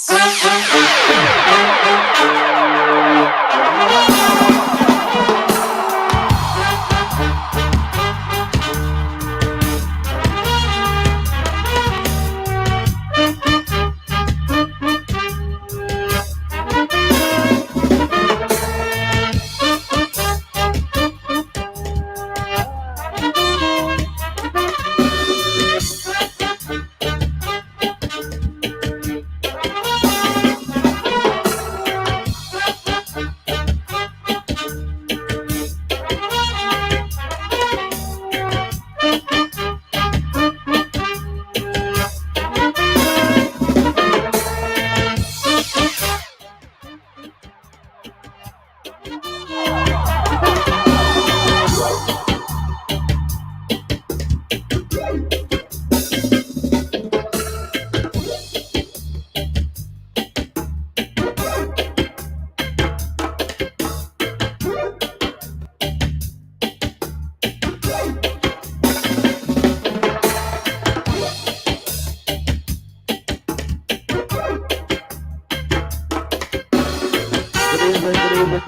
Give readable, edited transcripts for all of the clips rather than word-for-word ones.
Good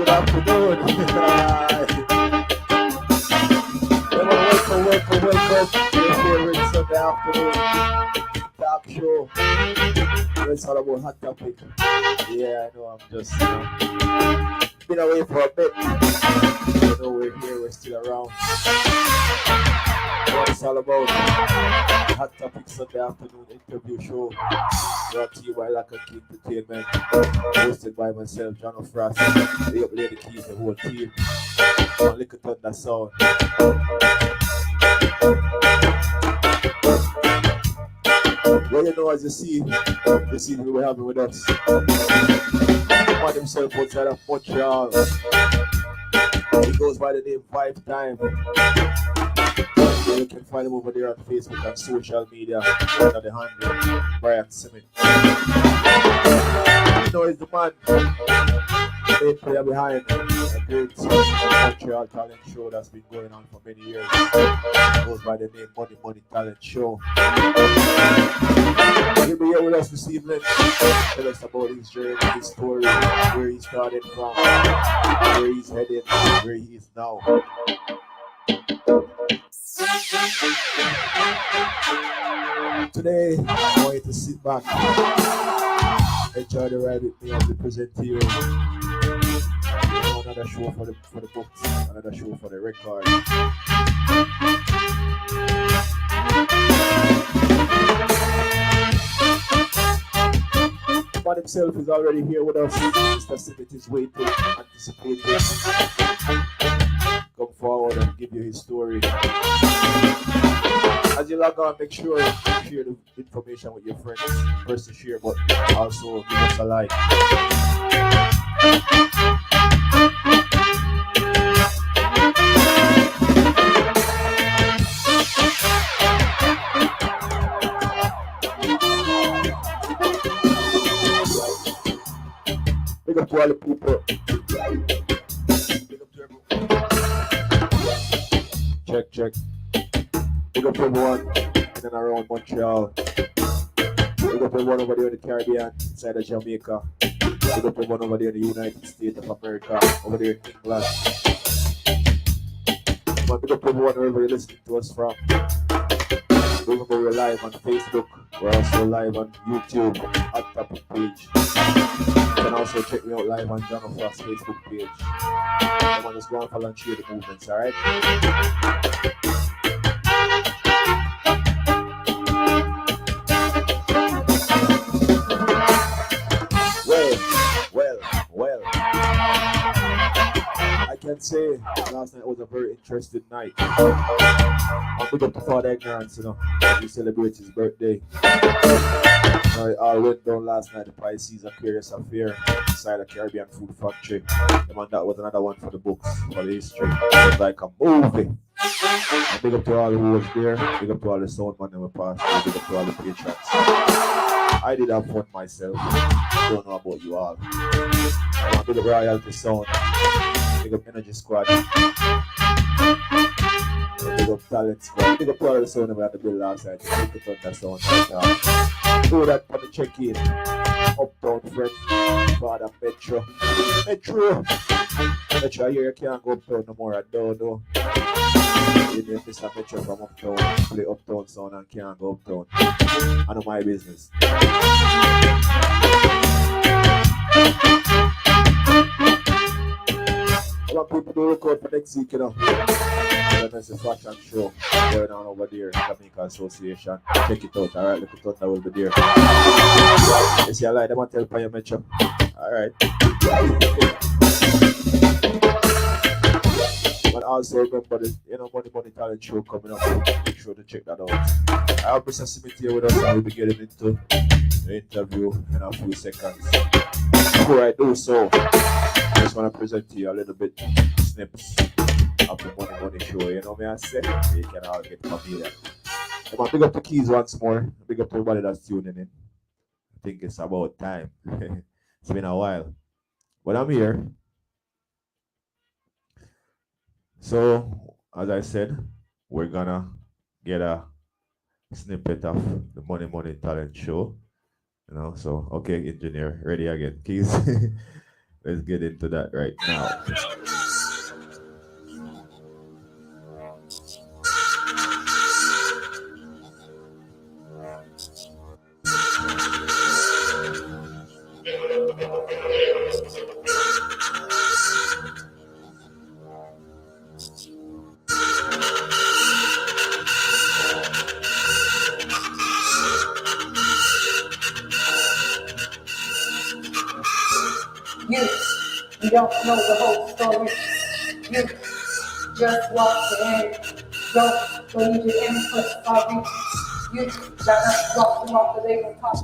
afternoon. Welcome to your favorite Sunday afternoon talk show. It's all about hot topic. Yeah, I know I'm just been away for a bit. You know we're here, we're still around. What it's all about. Hot topic Sunday afternoon interview show. Brought to you by landkentertainment. Hosted by myself, Johno Frass. The up lady keys, the whole team. On Liquor Thunder Sound. Well, you know, as you see, this evening we're having with us. Find himself outside of Montreal. He goes by the name 5 Time. You can find him over there on Facebook and social media under the handle Brian Simmons. You know, he's the man. Main player behind a great Montreal talent show that's been going on for many years. It goes by the name Monnaie Talent Show. He'll be here with us this evening. Tell us about his journey, his story, where he started from, where he's headed, where he is now. Today, I want you to sit back, enjoy the ride with me as we present to you another show for the books, another show for the record. The man himself is already here with us. Mr. Simmons is waiting, anticipating. Come forward and give you his story. As you log on, make sure you share the information with your friends. Press the share button. Also, give us a like. Big up to all the people. Big up to everyone. Check. Big up to everyone in and around Montreal. Big up everyone over there in the Caribbean, inside of Jamaica. Big up everyone over there in the United States of America, over there in England. But big up everyone wherever you're listening to us from. Remember, we're live on Facebook. We're also live on YouTube, at Topic page. You can also check me out live on Johno Frass Facebook page. Come on, just go and follow and share the movements, alright? Well. I can say last night was a very interesting night. I'm big up to Father Ignorance, you know, as he celebrates his birthday. It all went down last night, the Pisces Aquarius Affair inside a Caribbean food factory. And that was another one for the books, for the history. It was like a movie. And big up to all who was there, big up to all the sound man that were passed, big up to all the patrons. I did have fun myself. Don't know about you all. Big up Royalty Sound, big up Energy Squad, big up Talent Squad, big up all the sound we had to build last night. Big up Thunder Sound. Do that for the check-in. Uptown friend, father Metro. Metro! Metro, I hear you can't go uptown no more. I don't know. You know, Mr. Metro from uptown, play uptown sound and can't go uptown. I know my business. A lot of people do record for next week, you know. There's a fashion show going on over there in Jamaica Association. Check it out, alright? Look it out, I will be there. You see, I like them and tell Paya Metro. Alright. But also remember the Money Talent Show coming up. Make sure to check that out. I have Mr. Smith here with us and we'll be getting into the interview in a few seconds. Before I do so, I just want to present to you a little bit snips of the Money Show. You know me, I say, you can all get familiar. I want to big up the keys once more. Big up to everybody that's tuning in. I think it's about time. It's been a while. But I'm here. So, as I said, we're gonna get a snippet of the Money Talent Show. You know, so okay, engineer, ready again. Keys. Let's get into that right now. You don't know the whole story. You just walked in. Don't need your input, sorry. You gotta walk them off the label top.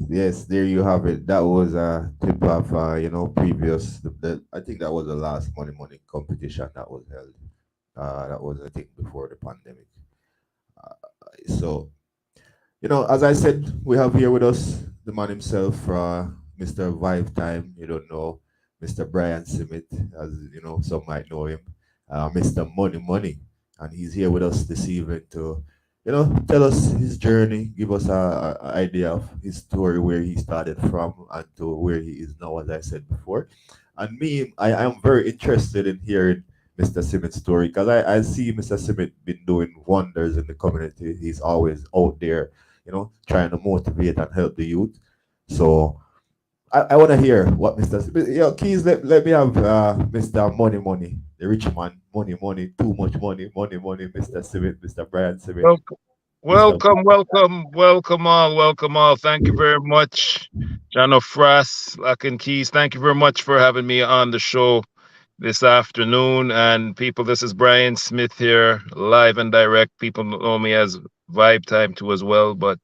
Yes, there you have it. That was a tip of previous. I think that was the last Money competition that was held. That was I think before the pandemic. So as I said, we have here with us the man himself, Mr. Vibe Time. You don't know Mr. Brian Simit, as you know, some might know him. Mr. Money, and he's here with us this evening to tell us his journey, give us a idea of his story, where he started from and to where he is now, as I said before. And me, I am very interested in hearing Mr. Simmett's story, because I see Mr. Simmett been doing wonders in the community. He's always out there, trying to motivate and help the youth. So I want to hear what Mr. Keys, let me have Mr. Money Money, the rich man, money money, too much money, money money, Mr. Simmett, Mr. Brian Simmett, Welcome, Mr. welcome all, welcome all. Thank you very much, Johno Frass, Lock and Keys. Thank you very much for having me on the show this afternoon. And people, this is Brian Smith here, live and direct. People know me as Vibe Time too as well. But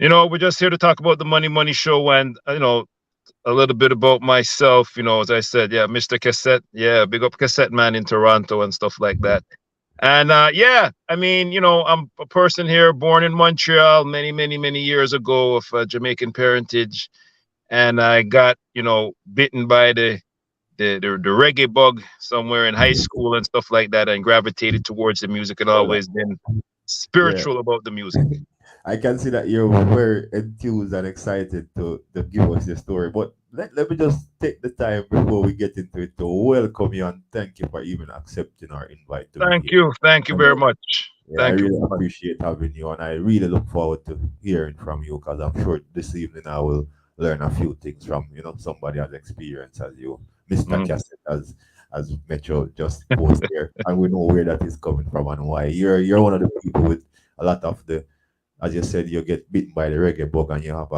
we're just here to talk about the Money Show, and a little bit about myself. As I said, yeah, Mr. Cassette, yeah, big up Cassette Man in Toronto and stuff like that. And yeah, I mean, I'm a person here born in Montreal many, many, many years ago of Jamaican parentage. And I got, bitten by the reggae bug somewhere in high school and stuff like that, and gravitated towards the music and Hold always on. been Yeah. spiritual about the music. I can see that you're very enthused and excited to give us your story. But let me just take the time before we get into it to welcome you and thank you for even accepting our invite to be Thank here. you. Thank you I very know. much. Yeah, I Thank you really very much. appreciate having you, and I really look forward to hearing from you, because I'm sure this evening I will learn a few things from somebody as experienced as you, Mr. Mhm. Cassett, as Metro just posed there, and we know where that is coming from and why. You're one of the people with a lot of the, as you said, you get bitten by the reggae bug, and you have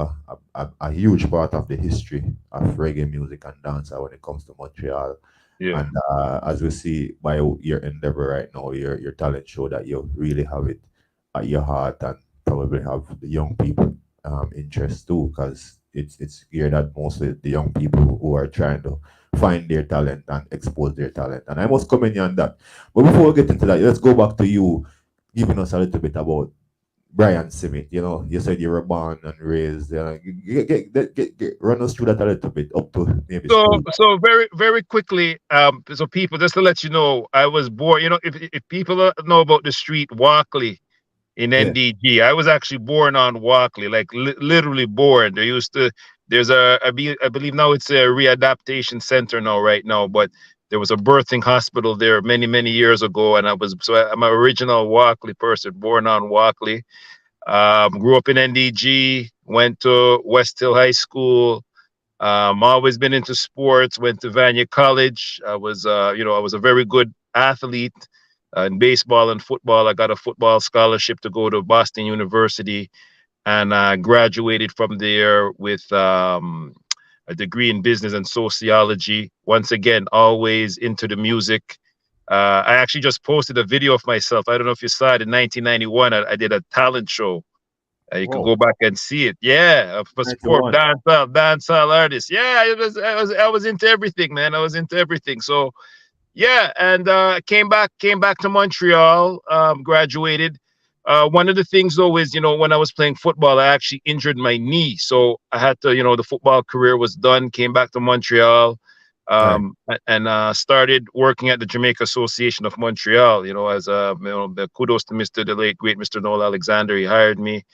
a huge part of the history of reggae music and dance when it comes to Montreal. Yeah. And as we see by your endeavor right now, your talent show, that you really have it at your heart, and probably have the young people interest too, because it's geared at mostly the young people who are trying to find their talent and expose their talent. And I must commend you on that. But before we get into that, let's go back to you giving us a little bit about Brian Simit. You said you were born and raised. Run us through that a little bit up to maybe So, school. so very, very quickly, so people, just to let you know, I was born. If people know about the street Walkley in Yeah, NDG, I was actually born on Walkley, like literally born. There's I believe now it's a readaptation center now, right now, but there was a birthing hospital there many, many years ago, and I'm an original Walkley person, born on Walkley. Grew up in NDG, went to West Hill High School. Always been into sports. Went to Vanya College. I was a very good athlete in baseball and football. I got a football scholarship to go to Boston University, and I graduated from there with a degree in business and sociology. Once again, always into the music. I actually just posted a video of myself. I don't know if you saw it in 1991. I did a talent show, you could wow, go back and see it. Yeah, for support 91. dancehall artists. Yeah, I was into everything, man. I was into everything. So yeah, and came back to Montreal. Graduated. One of the things though is, when I was playing football, I actually injured my knee, so I had to, the football career was done. Came back to Montreal, Right. and started working at the Jamaica Association of Montreal. As the kudos to the late great Mr. Noel Alexander. He hired me,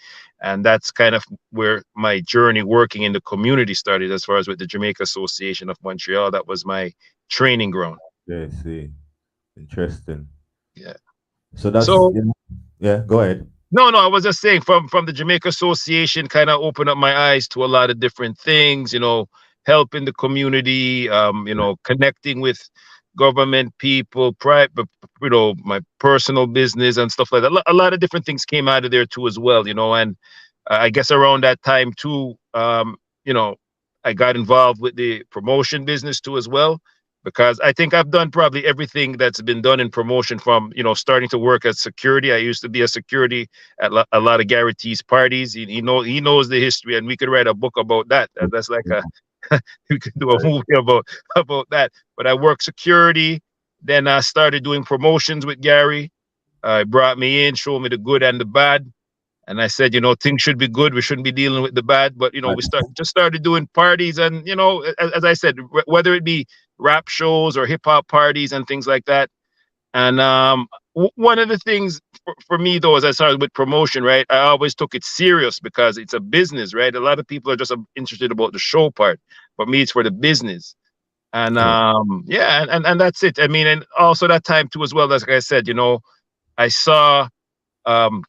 and that's kind of where my journey working in the community started. As far as with the Jamaica Association of Montreal, that was my training ground. Yeah, see. Interesting. Yeah. So that's, So yeah, go ahead. no, I was just saying, from the Jamaica Association kind of opened up my eyes to a lot of different things, helping the community, connecting with government people, private, my personal business and stuff like that. A lot of different things came out of there too as well, and I guess around that time too, you know, I got involved with the promotion business too as well, because I think I've done probably everything that's been done in promotion, from starting to work as security. I used to be a security at a lot of Gary T's parties. He knows the history, and we could write a book about that. That's like a we could do a Right. movie about that. But I worked security, then I started doing promotions with Gary. He brought me in, showed me the good and the bad. And I said, things should be good. We shouldn't be dealing with the bad. But we started doing parties, and as I said, whether it be rap shows or hip hop parties and things like that. And one of the things for me though, as I started with promotion, right? I always took it serious because it's a business, right? A lot of people are just interested about the show part, but me, it's for the business. And Correct. yeah, and that's it. I mean, and also that time too as well, as like I said, I saw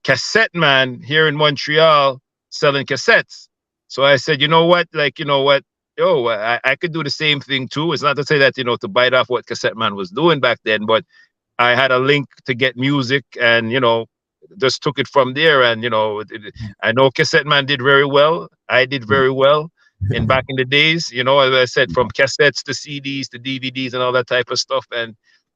Cassette Man here in Montreal selling cassettes. So I said, you know what, like, yo, I could do the same thing too. It's not to say that, to bite off what Cassette Man was doing back then, but I had a link to get music and, just took it from there. And, I know Cassette Man did very well. I did very well. And back in the days, as I said, from cassettes to CDs to DVDs and all that type of stuff. And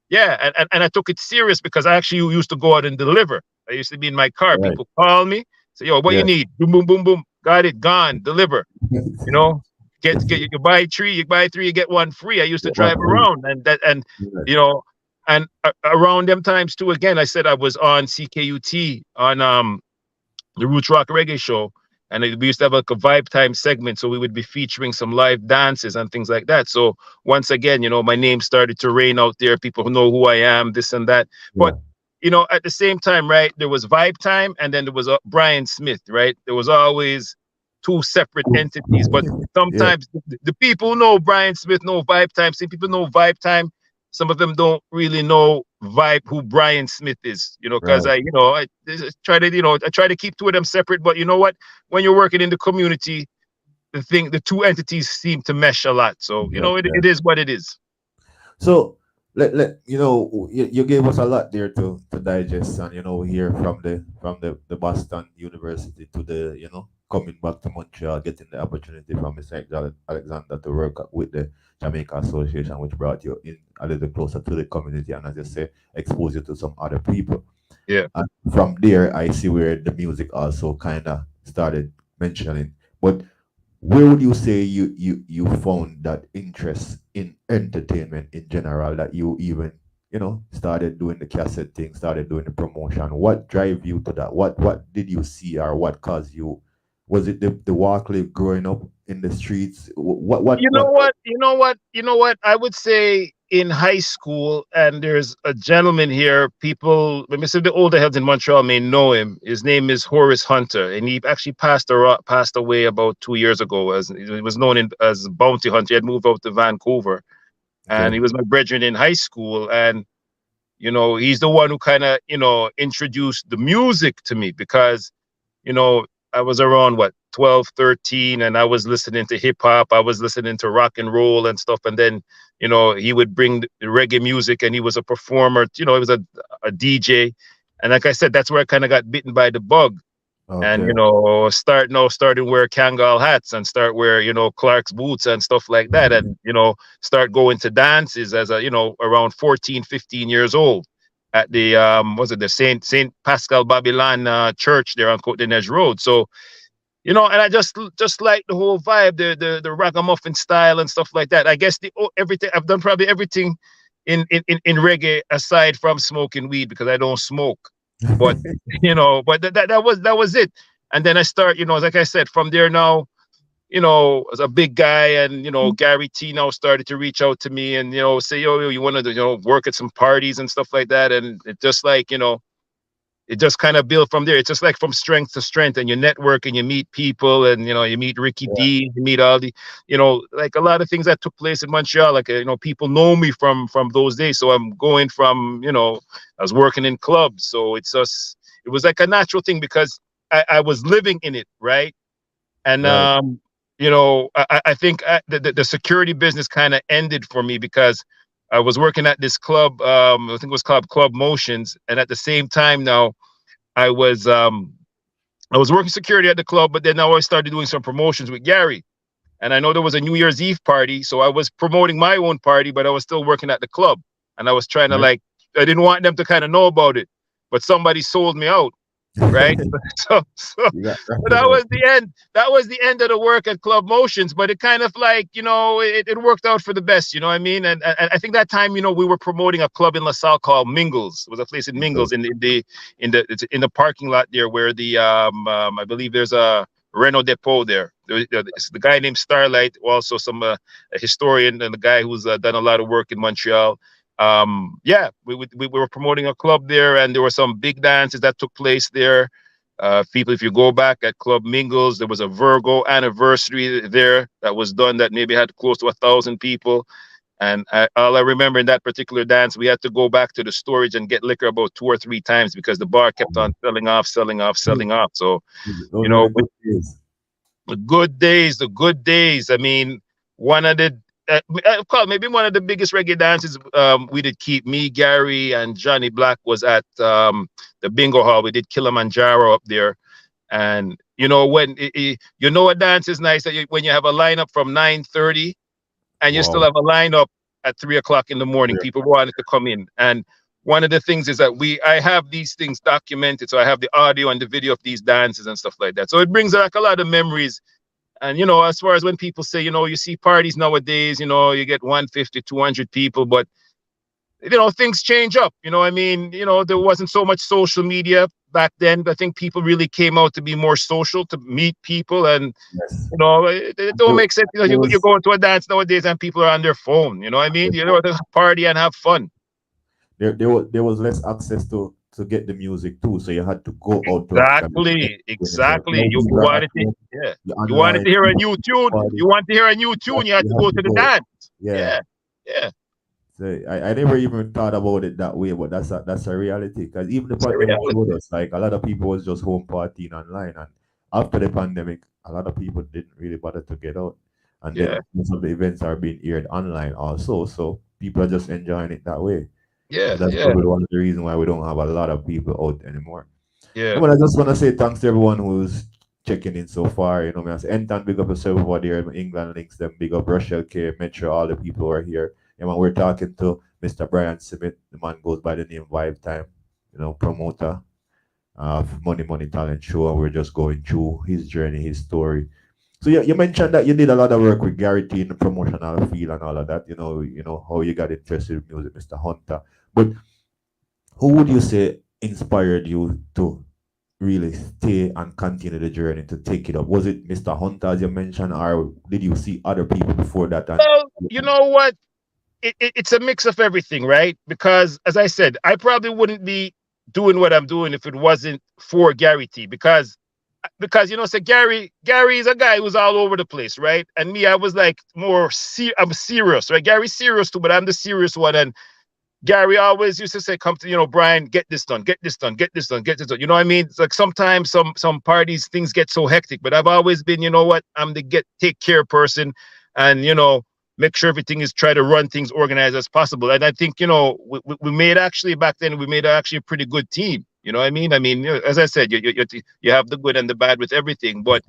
yeah, and I took it serious because I actually used to go out and deliver. I used to be in my car. Right. People call me, say, yo, what you Yeah. need? Boom, boom, boom, boom. Got it, gone, deliver. You know, get you buy three, you buy three, you get one free. I used to Yeah, one drive free. around and Yeah. you know, and around them times too. Again, I said I was on CKUT on the Roots Rock Reggae Show, and we used to have like a vibe time segment, so we would be featuring some live dances and things like that. So once again, my name started to reign out there. People who know who I am, this and that. But Yeah. at the same time, right, there was Vibe Time, and then there was Brian Smith, right? There was always two separate entities, but Yeah. sometimes the people who know Brian Smith know Vibe Time. Some people know Vibe Time. Some of them don't really know Vibe who Brian Smith is, because Right. I try to, I try to keep two of them separate. But you know what? When you're working in the community, the two entities seem to mesh a lot. So Yeah. Yeah. it is what it is. So you gave us a lot there to digest, and hear from the Boston University to the coming back to Montreal, getting the opportunity from Mr. Alexander to work with the Jamaica Association, which brought you in a little closer to the community, and as you say, expose you to some other people. Yeah. And from there, I see where the music also kind of started mentioning. But where would you say you found that interest in entertainment in general, that you even started doing the cassette thing, started doing the promotion? What drive you to that? What did you see, or what caused you? Was it the walk live growing up in the streets? You know what? You know what? You know what? I would say in high school, and there's a gentleman here. People, let me say, the older heads in Montreal may know him. His name is Horace Hunter, and he actually passed away about 2 years ago. As he was known as Bounty Hunter. He had moved out to Vancouver, and Okay. he was my brethren in high school. And he's the one who kind of introduced the music to me, because you know, I was around what 12, 13, and I was listening to hip hop. I was listening to rock and roll and stuff. And then, he would bring the reggae music, and he was a performer, he was a DJ. And like I said, that's where I kind of got bitten by the bug. And, Okay. starting wear Kangol hats and start wear, Clark's boots and stuff like that. And, start going to dances as around 14, 15 years old at the was it the Saint Pascal Babylon church there on Côte de Neige Road. So and I just like the whole vibe, the ragamuffin style and stuff like that. I guess everything I've done, probably everything in reggae aside from smoking weed, because I don't smoke. But but that was it. And then I start, like I said, from there now, as a big guy, and Gary T now started to reach out to me and say, yo, you want to work at some parties and stuff like that. And it just like it just kind of built from there. It's just like from strength to strength, and you network and you meet people, and you meet Ricky Yeah. D, you meet all the like a lot of things that took place in Montreal. Like people know me from those days. So I'm going from I was working in clubs, so it was like a natural thing, because I was living in it, right? And Right. I think the security business kind of ended for me, because I was working at this club. I think it was called Club Motions, and at the same time now, I was um, I was working security at the club, but then now I started doing some promotions with Gary. And I know there was a New Year's Eve party, so I was promoting my own party, but I was still working at the club, and I was trying to Right. like I didn't want them to kind of know about it, but somebody sold me out, right? So You got but drafted that out. was the end. That was the end of the work at Club Motions. But it kind of like, it worked out for the best. You know what I mean? And I think that time, we were promoting a club in LaSalle called Mingles. It was a place in Mingles in the parking lot there, where I believe there's a Renault depot there. It's the guy named Starlight, also some a historian, and a guy who's done a lot of work in Montreal. Yeah, we were promoting a club there, and there were some big dances that took place there. People, if you go back at Club Mingles, there was a Virgo anniversary there that was done that maybe had close to 1,000 people. And all I remember in that particular dance, we had to go back to the storage and get liquor about 2 or 3 times because the bar kept on selling off, selling off, selling off. So, Those were the good days. the good days, the good days. I mean, one of the I call maybe one of the biggest reggae dances we did keep me, Gary, and Johnny Black was at the bingo hall. We did Kilimanjaro up there, and when a dance is nice when you have a lineup from 9:30 and you still Wow. have a lineup at 3 o'clock in the morning. People wanted to come in, and one of the things is that I have these things documented, so I have the audio and the video of these dances and stuff like that. So it brings back a lot of memories. And as far as when people say, you see parties nowadays, you get 150, 200 people, but things change up. I mean, there wasn't so much social media back then. I think people really came out to be more social, to meet people, and Yes. it don't make sense. There You was go into a dance nowadays and people are on their phone. You know what I mean? To party and have fun. there was less access to get the music too, so you had to go out to actually get Exactly, it. So exactly. now You people are at wanted to, home, yeah. you're You wanted online, to hear a you new want to tune. party, You want to hear a new tune. You had to you have go to to the go. dance. Yeah. Yeah, yeah. So I never even thought about it that way, but that's a reality. Because even the It's a pandemic reality. showed us, like a lot of people was just home partying online, and after the pandemic, a lot of people didn't really bother to get out, and Yeah, then most of the events are being aired online also, so people are just enjoying it that way. yeah, So that's yeah, probably one of the reasons why we don't have a lot of people out anymore. yeah. Well, I just want to say thanks to everyone who's checking in so far. Me, I say, Enton, big up yourself over there. England links them, big up Rochelle K, Metro, all the people who are here. Man, we're talking to Mr. Brian Smith. The man goes by the name Vibe Time, promoter of Money Talent Show. And we're just going through his journey, his story. So yeah, you mentioned that you did a lot of work with Gary T in the promotional field and all of that. How you got interested in music, Mr. Hunter. But who would you say inspired you to really stay and continue the journey to take it up? Was it Mr. Hunter, as you mentioned, or did you see other people before that? And Well, you know what? It's a mix of everything, right? Because as I said, I probably wouldn't be doing what I'm doing if it wasn't for Gary T. Because so Gary is a guy who's all over the place, right? And me, I was like I'm serious, right? Gary's serious too, but I'm the serious one. And Gary always used to say, "Come to Brian, get this done, get this done, get this done, get this done." You know what I mean? It's like sometimes some parties things get so hectic, but I've always been, what, I'm the take care person, and make sure everything is try to run things organized as possible. And I think we made actually back then we made actually a pretty good team. You know what I mean? I mean, as I said, you have the good and the bad with everything, but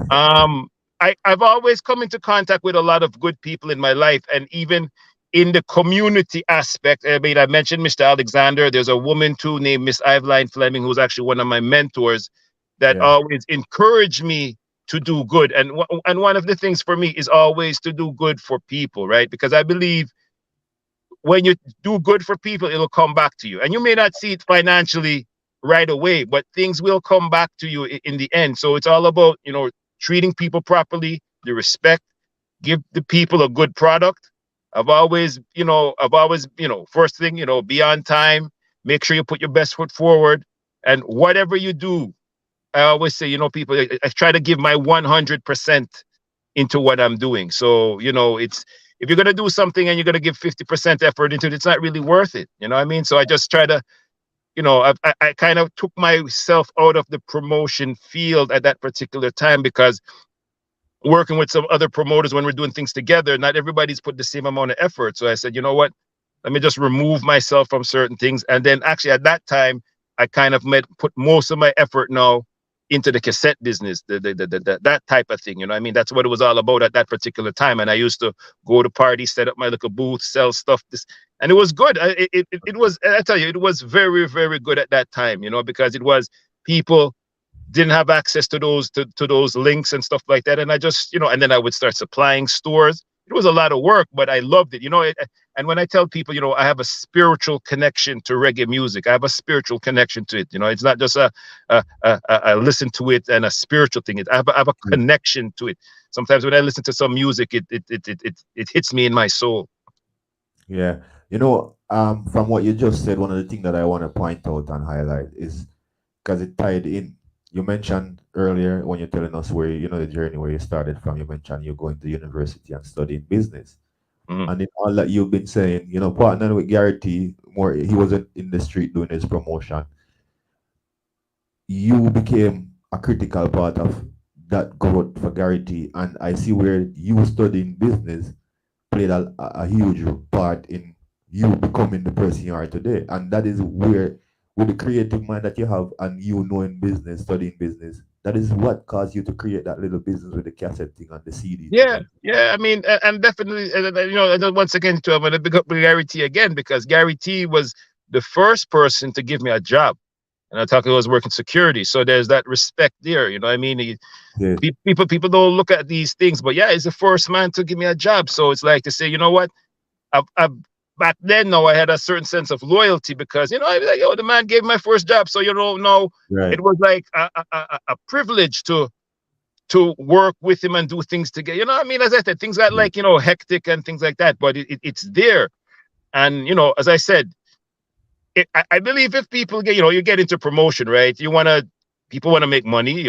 um, I've always come into contact with a lot of good people in my life, and even in the community aspect. I mean, I mentioned Mr. Alexander. There's a woman too named Miss Eveline Fleming, who's actually one of my mentors that yeah, always encouraged me to do good. And one of the things for me is always to do good for people, right? Because I believe when you do good for people, it'll come back to you. And you may not see it financially right away, but things will come back to you in the end. So it's all about, treating people properly, the respect, give the people a good product. First thing, be on time, make sure you put your best foot forward. And whatever you do, I always say, people, I try to give my 100% into what I'm doing. So, it's, if you're going to do something and you're going to give 50% effort into it, it's not really worth it. You know what I mean? So I just try to, I kind of took myself out of the promotion field at that particular time, because working with some other promoters when we're doing things together, not everybody's put the same amount of effort. So I said, you know what? Let me just remove myself from certain things. And then actually at that time, I kind of put most of my effort now into the cassette business, that type of thing. You know what I mean? That's what it was all about at that particular time. And I used to go to parties, set up my little booth, sell stuff. And it was good. It was, I tell you, it was very, very good at that time, because it was people didn't have access to those links and stuff like that. And I just, and then I would start supplying stores. It was a lot of work, but I loved it. And when I tell people, I have a spiritual connection to reggae music. I have a spiritual connection to it. It's not just a listen to it and a spiritual thing. I have a connection to it. Sometimes when I listen to some music, it hits me in my soul. yeah. From what you just said, one of the things that I want to point out and highlight is because it tied in. You mentioned earlier when you're telling us where the journey where you started from. You mentioned you're going to university and studying business, Mhm. and in all that you've been saying, partnering with Gary T. More, he wasn't in the street doing his promotion. You became a critical part of that growth for Gary T. And I see where you studying business played a huge part in you becoming the person you are today. And that is where, with the creative mind that you have and you knowing business, studying business, that is what caused you to create that little business with the cassette thing and the CD thing. Yeah, And yeah. I mean, and definitely, and then once again, I'm going to pick up Gary T again because Gary T was the first person to give me a job, and I thought I was working security. So there's that respect there. You know what I mean? yeah, People don't look at these things, but yeah, he's the first man to give me a job. So it's like to say, you know what? I back then, no, I had a certain sense of loyalty because I was like, yo, the man gave me my first job, so no, right, it was like a privilege to work with him and do things together. You know what I mean? As I said, things got yeah, like, hectic and things like that, but it's there. And, as I said, I believe if people get, you get into promotion, right? People want to make money.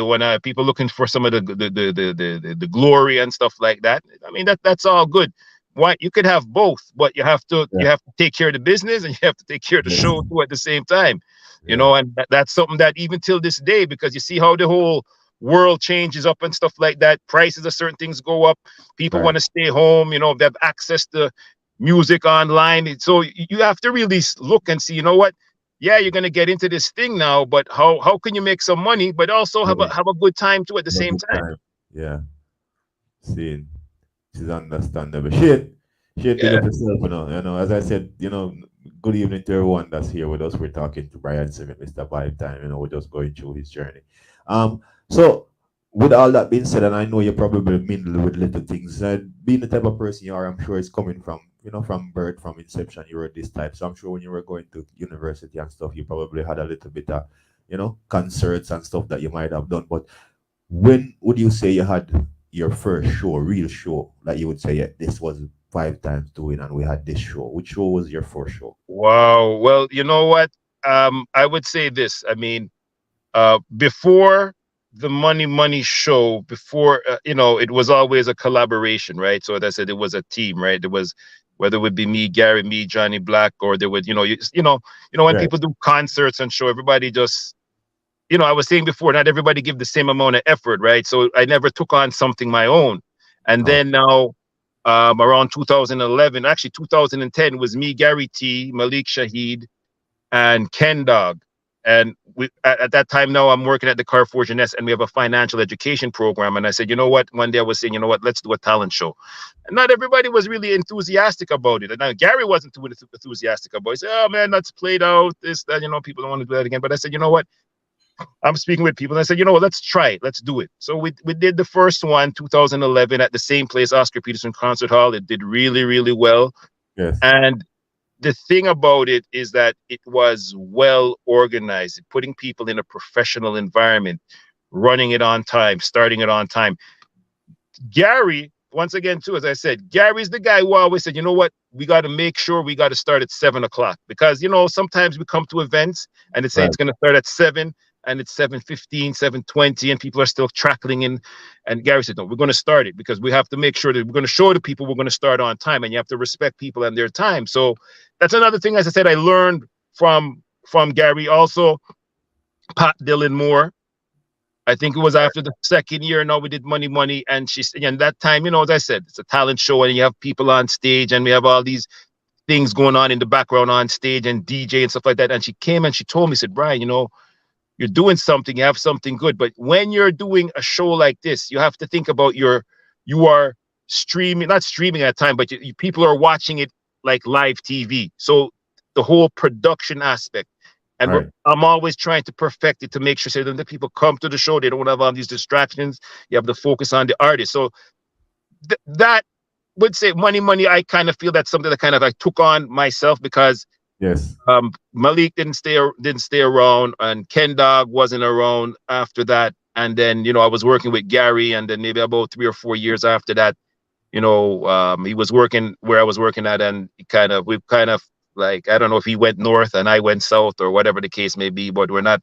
People looking for some of the glory and stuff like that. I mean, that's all good. Why you could have both, but you have to yeah, you have to take care of the business and you have to take care of the yes, show too at the same time. yeah, And that's something that even till this day, because you see how the whole world changes up and stuff like that. Prices of certain things go up. People right, want to stay home. They have access to music online. So you have to really look and see. You know what? Yeah, you're gonna get into this thing now, but how can you make some money, but also have a yeah, have a good time too at the have a same good time? time. Yeah, seeing. Which is understandable. Shane, big Yeah. up yourself, as I said, good evening to everyone that's here with us. We're talking to Brian Simon, Mr. Vibe Time, we're just going through his journey. So with all that being said, and I know you probably mingle with little things, being the type of person you are, I'm sure it's coming from, from birth, from inception, you were this type. So I'm sure when you were going to university and stuff, you probably had a little bit of, concerts and stuff that you might have done. But when would you say you had your first show, real show, that you would say, yeah, this was 5 times doing, and we had this show? Which show was your first show? Wow. Well, you know what? I would say this. I mean, before the Money show, before it was always a collaboration, right? So as I said, it was a team, right? There was whether it would be me, Gary, me, Johnny Black, or there would when Right. people do concerts and show, everybody just I was saying before, not everybody give the same amount of effort, right? So I never took on something my own. And Oh, then now, around 2011, actually 2010, was me, Gary T, Malik Shahid, and Ken Dog. And at that time now, I'm working at the Carrefour Jeunesse, and we have a financial education program. And I said, you know what? One day I was saying, you know what? Let's do a talent show. And not everybody was really enthusiastic about it. And now Gary wasn't too enthusiastic about it. He said, oh man, that's played out. This, that, people don't want to do that again. But I said, you know what? I'm speaking with people and I said, let's try it. Let's do it. So we did the first one, 2011, at the same place, Oscar Peterson Concert Hall. It did really, really well. yes. And the thing about it is that it was well organized, putting people in a professional environment, running it on time, starting it on time. Gary, once again, too, as I said, Gary's the guy who always said, you know what, we got to make sure we got to start at 7 o'clock because, sometimes we come to events and they say Right. it's going to start at 7 and it's 7:15, 7:20, and people are still trackling in. And Gary said, no, we're going to start it because we have to make sure that we're going to show the people we're going to start on time, and you have to respect people and their time. So that's another thing, as I said, I learned from Gary. Also, Pat Dillon Moore, I think it was after the second year. Now we did Money, and that time, as I said, it's a talent show, and you have people on stage, and we have all these things going on in the background on stage, and DJ and stuff like that. And she came and she told me, said, Brian, you're doing something, you have something good, but when you're doing a show like this, you have to think about you are streaming, not streaming at time, but people are watching it like live TV. So the whole production aspect. And Right. I'm always trying to perfect it to make sure that the people come to the show, they don't have all these distractions. You have to focus on the artist. So that would say money. I kind of feel that's something that kind of I took on myself because Yes. Malik didn't stay around, and Ken Dog wasn't around after that. And then I was working with Gary, and then maybe about 3 or 4 years after that, he was working where I was working at, and we kind of Like, I don't know if he went north and I went south or whatever the case may be, but we're not,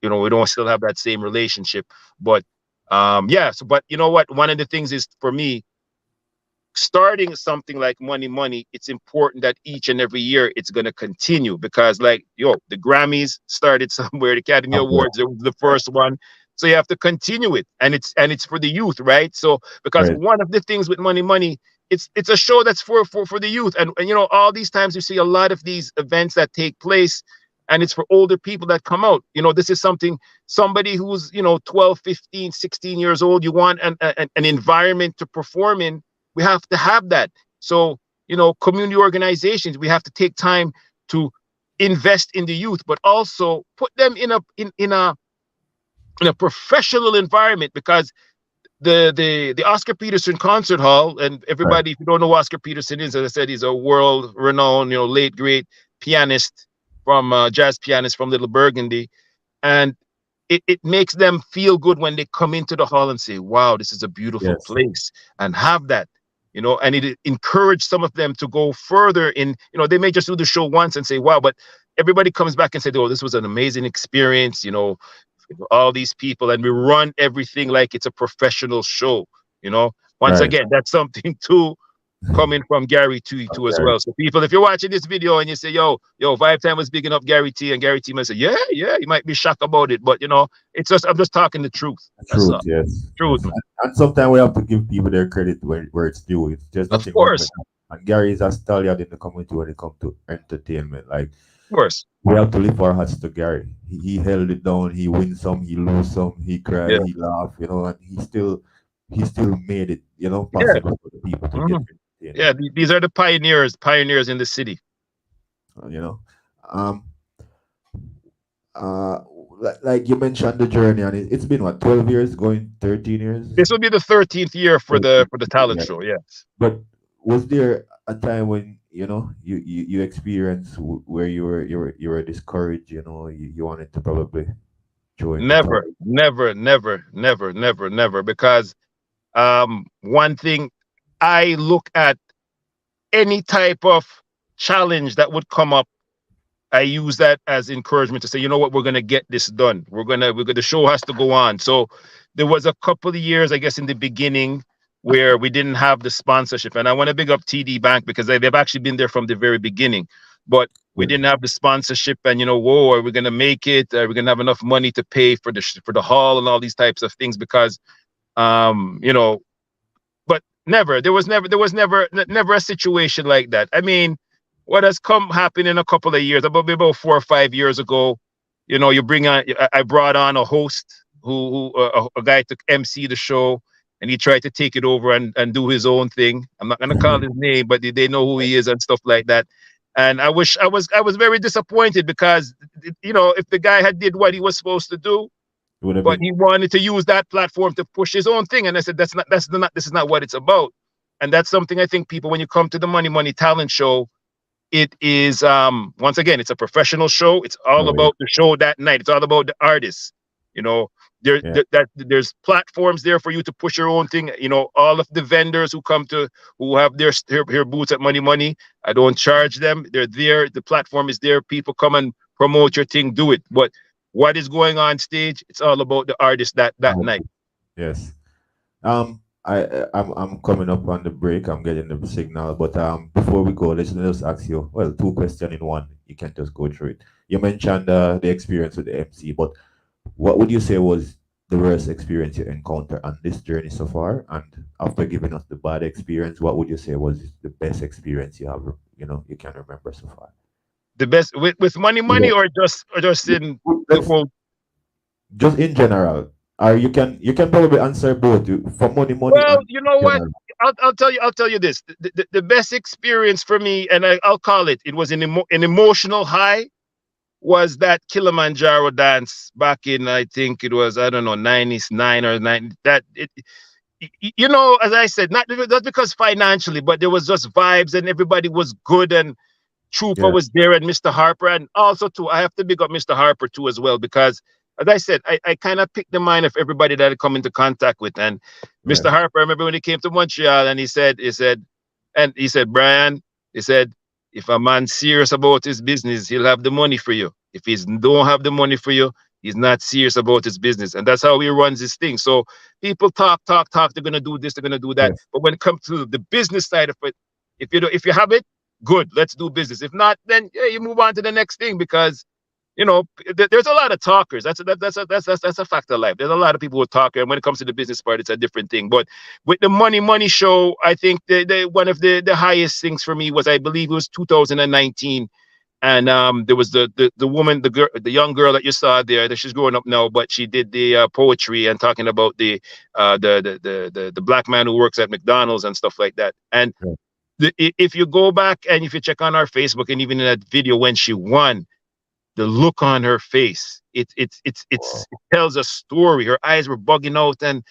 we don't still have that same relationship. But yeah, so but you know what? One of the things is for me, starting something like Money, it's important that each and every year it's going to continue because, like, the Grammys started somewhere, the Academy Somewhere. Awards, it was the first one. So you have to continue it, and it's for the youth, right? So because Right. one of the things with Money, it's a show that's for the youth, and all these times you see a lot of these events that take place, and it's for older people that come out. This is somebody who's 12, 15, 16 years old. You want an environment to perform in. We have to have that. So, community organizations, we have to take time to invest in the youth, but also put them in a professional environment because the Oscar Peterson Concert Hall, and Right. everybody, if you don't know who Oscar Peterson is, as I said, he's a world renowned, late great pianist from jazz pianist from Little Burgundy. And it makes them feel good when they come into the hall and say, wow, this is a beautiful Yes. place, and have that, and it encouraged some of them to go further in, they may just do the show once and say, wow, but everybody comes back and say, oh, this was an amazing experience, all these people, and we run everything like it's a professional show, once Right. again, that's something too coming from Gary T too as Gary. well. So people, if you're watching this video and you say, yo, Vibe Time was bigging up Gary T, and Gary T might say, yeah, you might be shocked about it, but it's just, I'm just talking the truth. That's Truth. all. Yes. Truth, Yes. man. And sometimes we have to give people their credit where it's due. There's Of nothing wrong with course, that. And Gary is a stallion in the community when it comes to entertainment. Like, of course. we have to lift our hats to Gary. He held it down. He win some, he lose some, he cry, Yeah, he laugh, and he still made it, yeah. possible for the people to get Mhm. entertainment. Yeah, these are the pioneers in the city. You know, um, uh, like you mentioned the journey, and it's been what, 12 years, going 13 years. This will be the 13th year for the talent Yeah. show. Yes. But was there a time when you experienced where you were discouraged? You wanted to probably join the Never, talent. never, never, never, never, never. Because one thing, I look at any type of challenge that would come up, I use that as encouragement to say, you know what, we're gonna get this done. The show has to go on. So there was a couple of years, I guess, in the beginning where we didn't have the sponsorship, and I want to big up TD Bank because they've actually been there from the very beginning. But we Yes. didn't have the sponsorship, and whoa, are we gonna make it? Are we gonna have enough money to pay for the hall and all these types of things? Because um, you know, but there was never a situation like that. I mean, what has come happen in a couple of years, about 4 or 5 years ago, you bring on, I brought on a host a guy to MC the show, and he tried to take it over and do his own thing. I'm not gonna call his name, but they know who he is and stuff like that. And I was very disappointed because if the guy had did what he was supposed to do, It would have but been he wanted to use that platform to push his own thing. And I said, this is not what it's about. And that's something I think people, when you come to the Money talent show, it is once again, it's a professional show. It's all oh yeah, about the show that night. It's all about the artists. You know, yeah. there's platforms there for you to push your own thing. All of the vendors who have their booths at Money, I don't charge them. They're there. The platform is there. People come and promote your thing, do it. But what is going on stage? It's all about the artist that Oh, night. yes. I'm coming up on the break. I'm getting the signal, but before we go, let's just ask you, well, two questions in one. You can just go through it. You mentioned the experience with the MC, but what would you say was the worst experience you encountered on this journey so far? And after giving us the bad experience, what would you say was the best experience you can remember so far? The best with money, Yeah. or just in the Let's whole. just in general. Or you can probably answer both for money Well, and you know what? general. I'll tell you this. The best experience for me, and I'll call it. It was an emotional high. Was that Kilimanjaro dance back in, I think it was, I don't know, 99 or 90. As I said, not because financially, but there was just vibes and everybody was good, and Trooper Yeah. was there and Mr. Harper, and also too, I have to big up Mr. Harper too as well, because as I said, I kind of picked the mind of everybody that I come into contact with. And Mr. Yes. Harper, I remember when he came to Montreal, and he said, Brian, he said, If a man serious about his business, he'll have the money for you. If he's don't have the money for you, he's not serious about his business. And that's how he runs his thing. So people talk, talk, talk. They're gonna do this, they're gonna do that. Yes. But when it comes to the business side of it, if you have it, good, let's do business. If not, then yeah, you move on to the next thing because there's a lot of talkers. That's a fact of life. There's a lot of people who talk, and when it comes to the business part, it's a different thing. But with the money show, I think one of the highest things for me was, I believe it was 2019, and there was the woman, the young girl that you saw there. That she's growing up now, but she did the poetry and talking about the black man who works at McDonald's and stuff like that. And Yeah. if you go back and if you check on our Facebook and even in that video when she won, the look on her face, it tells a story. Her eyes were bugging out, and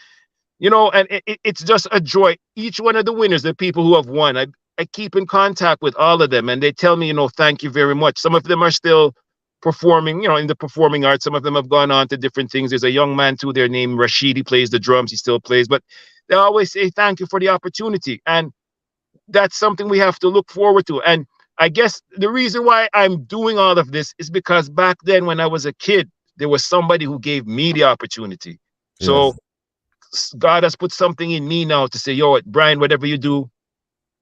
it's just a joy. Each one of the winners, the people who have won, I keep in contact with all of them, and they tell me, thank you very much. Some of them are still performing, in the performing arts. Some of them have gone on to different things. There's a young man too there named Rashid. He plays the drums. He still plays, but they always say thank you for the opportunity, and that's something we have to look forward to. And I guess the reason why I'm doing all of this is because back then when I was a kid, there was somebody who gave me the opportunity. So Yes. God has put something in me now to say, yo, Brian, whatever you do,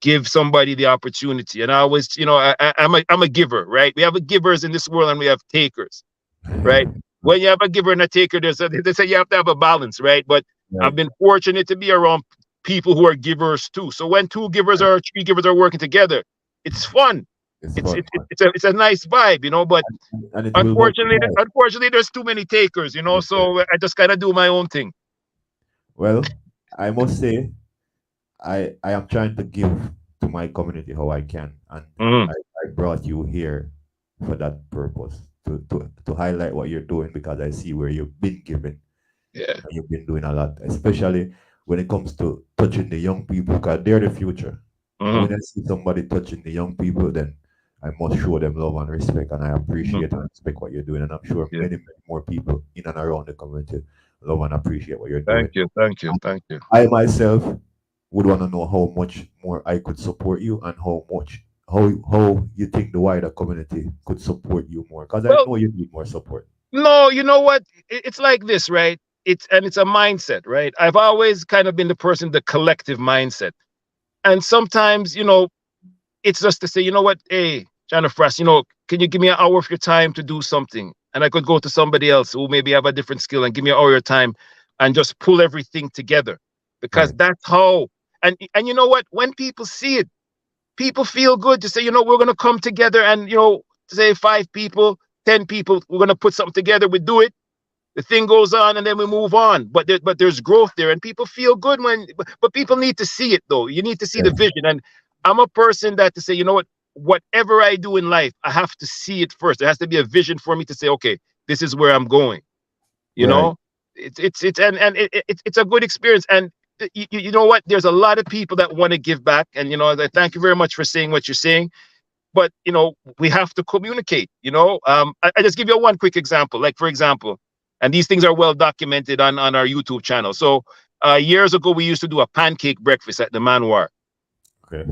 give somebody the opportunity. And I always, I'm a giver, right? We have givers in this world and we have takers, right? When you have a giver and a taker, they say you have to have a balance, right? But I've Right. been fortunate to be around people who are givers too. So when two givers or three givers are working together, it's fun. It's It's fun, it, man. it's a nice vibe, But And it will unfortunately, multiply. there's too many takers, So I just kind of do my own thing. Well, I must say, I am trying to give to my community how I can, and Hmm. I brought you here for that purpose to highlight what you're doing because I see where you've been giving Yeah. and you've been doing a lot, especially when it comes to touching the young people because they're the future. And Hmm. when I see somebody touching the young people, then I must show them love and respect, and I Hmm. appreciate and respect what you're doing. And I'm sure Yeah. many, many more people in and around the community love and appreciate what you're Thank doing. you. Thank you. Thank you. I myself would want to know how much more I could support you and how you think the wider community could support you more because I Well, know you need more support. no, you know what? It's like this, right? It's a mindset, right? I've always kind of been the person, the collective mindset. And sometimes, it's just to say, you know what, hey, Johno Frass, can you give me an hour of your time to do something? And I could go to somebody else who maybe have a different skill and give me an hour of your time and just pull everything together. Because Right. that's how, and you know what, when people see it, people feel good to say, we're gonna come together and to say 5 people, 10 people, we're gonna put something together, we do it, the thing goes on and then we move on. But there's growth there and people feel good but people need to see it though. You need to see the Yes. vision. And I'm a person that to say, you know what, whatever I do in life, I have to see it first. There has to be a vision for me to say, okay, this is where I'm going. You Right. know, it's and it's a good experience. And you know what? There's a lot of people that want to give back, and I thank you very much for saying what you're saying. But we have to communicate. I just give you one quick example. Like for example, and these things are well documented on our YouTube channel. So years ago, we used to do a pancake breakfast at the Manwar. Okay.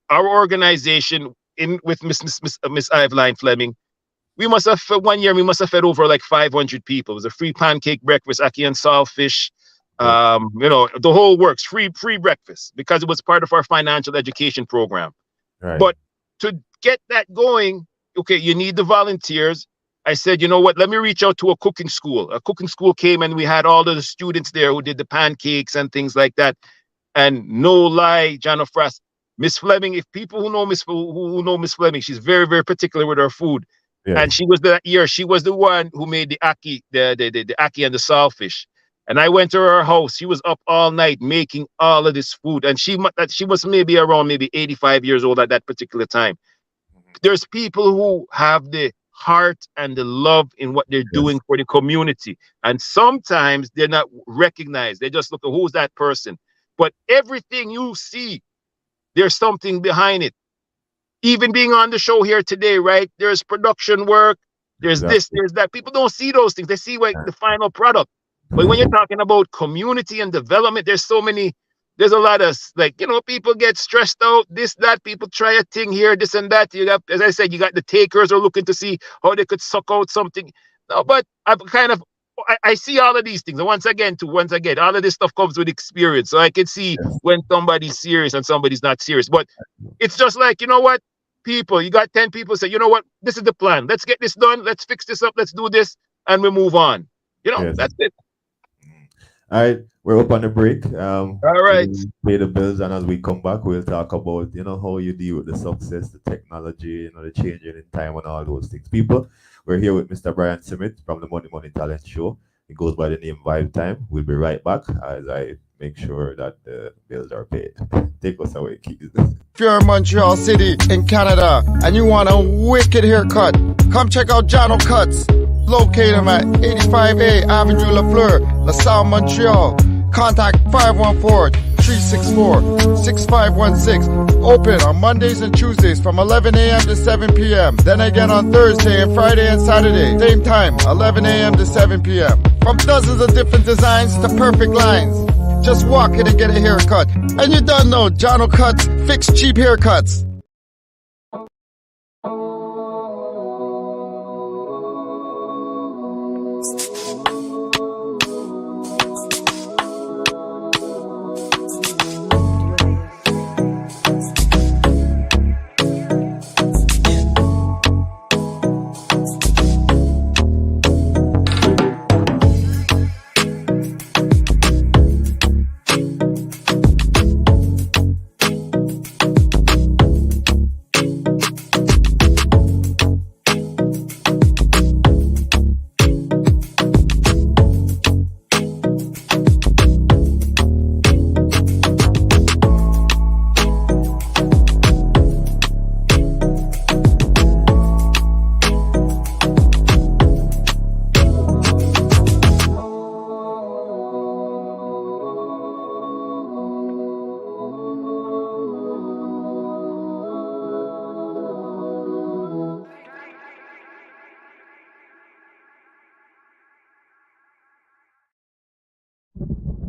Our organization in with Miss Eveline Fleming, we must have for 1 year we must have fed over like 500 people. It was a free pancake breakfast, ackee and saltfish, Yes. the whole works, free breakfast because it was part of our financial education program. Right. But to get that going, okay, you need the volunteers. I said, you know what? Let me reach out to a cooking school. A cooking school came and we had all of the students there who did the pancakes and things like that. And no lie, Johno Frass, Miss Fleming. If people who know Miss Fleming, she's very very particular with her food. And Yes. she was that year. She was the one who made the ackee, the ackee and the saltfish. And I went to her house. She was up all night making all of this food, and she was maybe around maybe 85 years old at that particular time. There's people who have the heart and the love in what they're Yes. doing for the community, and sometimes they're not recognized. They just look at who's that person, but everything you see, there's something behind it. Even being on the show here today, right? There's production work, there's this, Exactly. there's that. People don't see those things. They see like the final product. But when you're talking about community and development, there's a lot of like, people get stressed out, this, that, people try a thing here, this and that. You got, as I said, you got the takers are looking to see how they could suck out something. No, but I see all of these things. And once again, all of this stuff comes with experience. So I can see Yes. when somebody's serious and somebody's not serious. But it's just like, you know what? People, you got 10 people say, you know what? This is the plan. Let's get this done. Let's fix this up. Let's do this. And we move on. Yes. That's it. All right, we're up on the break. All right. We'll pay the bills, and as we come back, we'll talk about how you deal with the success, the technology, the changing in time, and all those things. People, we're here with Mr. Brian Simmet from the Money Talent Show. It goes by the name Vibe Time. We'll be right back as I make sure that the bills are paid. Take us away, Keys. If you're in Montreal City in Canada and you want a wicked haircut, come check out Johno Cuts. Locate him at 85A Avenue Lafleur, LaSalle, Montreal. Contact 514-364-6516. Open on Mondays and Tuesdays from 11 a.m. to 7 p.m. Then again on Thursday and Friday and Saturday. Same time, 11 a.m. to 7 p.m. From dozens of different designs to perfect lines. Just walk in and get a haircut. And you don't know, Johno Cuts, fix cheap haircuts.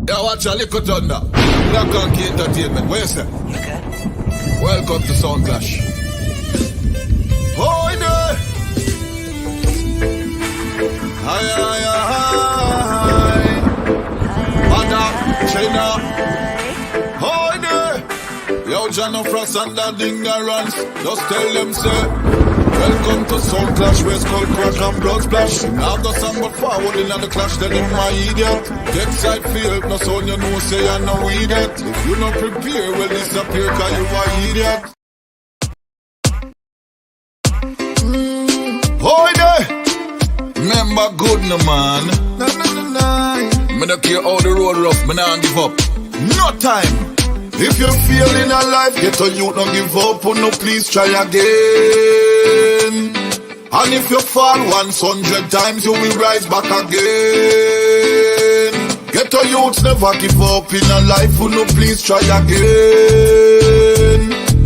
Yo, watch a little thunder. Landkentertainment. Where you say? Welcome to Sound Clash. Oh, there. Hi, hi, hi. Mother, China. Oh, there. Yo, Johno Frass and that ignorance. Just tell them, say. Welcome to Sound Clash, where skull crack and blood splash. Now the song but forward in the clash, tell him my idiot. Get side field, no sound you know, say I know idiot. If you not prepare, well disappear, cause you are idiot. Oh, there. Remember good no man. Me don't care how the road rough, me not give up. No time. If you feel in a life, get a youth, don't give up, oh no, please try again. And if you fall 100 times, you will rise back again. Get a youth, never give up in a life, oh no, please try again.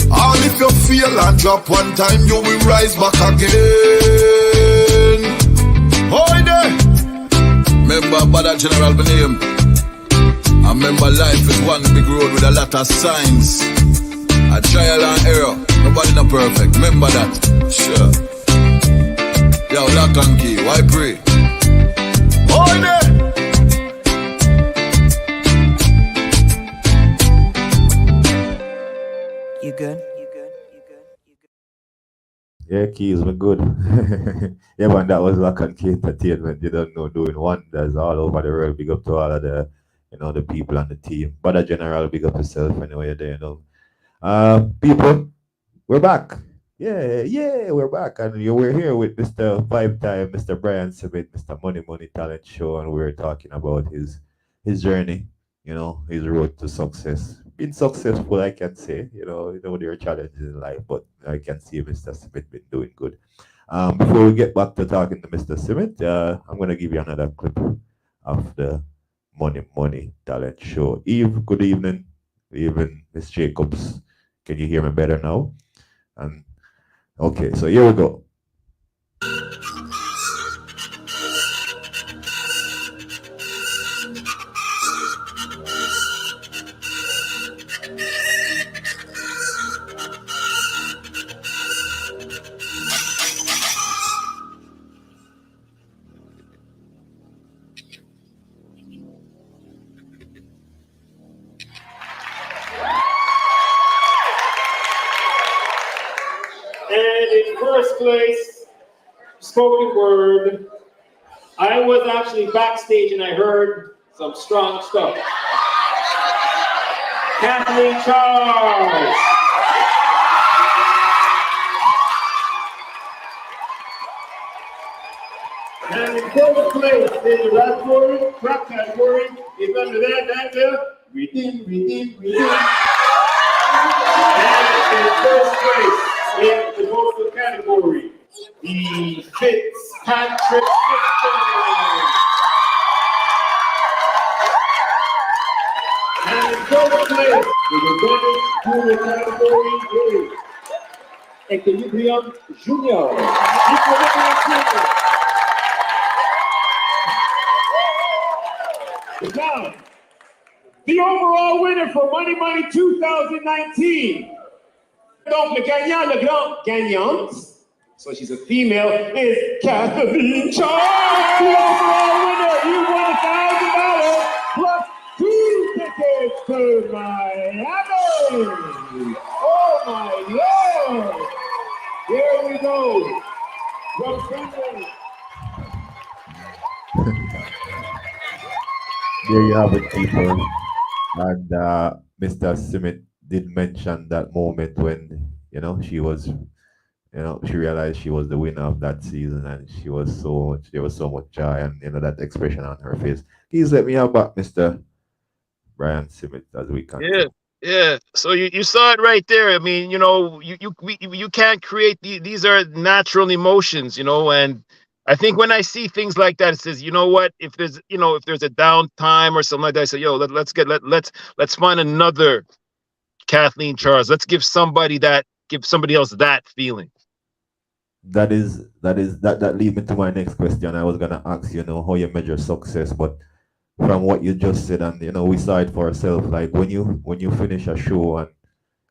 And if you fail and drop one time, you will rise back again. Oh, there. Remember, Bada General name. I remember life is one big road with a lot of signs. A trial and error, nobody not perfect. Remember that, sure. Yo, lock and key, why pray? Oh, there. You good? Yeah, Keys, we're good. Yeah, man, that was Landkentertainment. You don't know, doing wonders all over the world. Big up to all of the the people on the team. But a general, big up yourself anyway there, people, we're back. Yeah, we're back. And we're here with Mr. Vibe Time, Mr. Brian Simmet, Mr. Money Talent Show, and we're talking about his journey, his road to success. Been successful, I can say. There are challenges in life, but I can see Mr. Simmet been doing good. Before we get back to talking to Mr. Simmet, I'm gonna give you another clip of the Money Talent Show. Eve, good evening. Even Miss Jacobs. Can you hear me better now? And okay, so here we go. first place, spoken word. I was actually backstage and I heard some strong stuff. Kathleen Charles. And in fourth place in the rap category is under that there, redeem. And in first place in the vocal category, the Fitzpatrick Sisters. And in fourth place in the vocal category is Equilibrium Junior. Now, the overall winner for Money 2019, donc le gagnant, le grand gagnante, so she's a female, is Kathleen Charles. The overall winner, you won $1,000 plus 2 tickets to Miami. Oh my Lord! Here we go. From Finland. There you have it, people. And Mr. Simit did mention that moment when, she was, she realized she was the winner of that season, and there was so much joy, and that expression on her face. Please let me have back Mr. Brian Simit as we continue. Yeah. So you saw it right there. I mean, you can't create these are natural emotions, and I think when I see things like that, it says, you know what? If there's a downtime or something like that, I say, yo, let's find another Kathleen Charles. Let's give somebody else that feeling. That leads me to my next question. I was gonna ask how you measure success, but from what you just said, and we saw it for ourselves. Like when you finish a show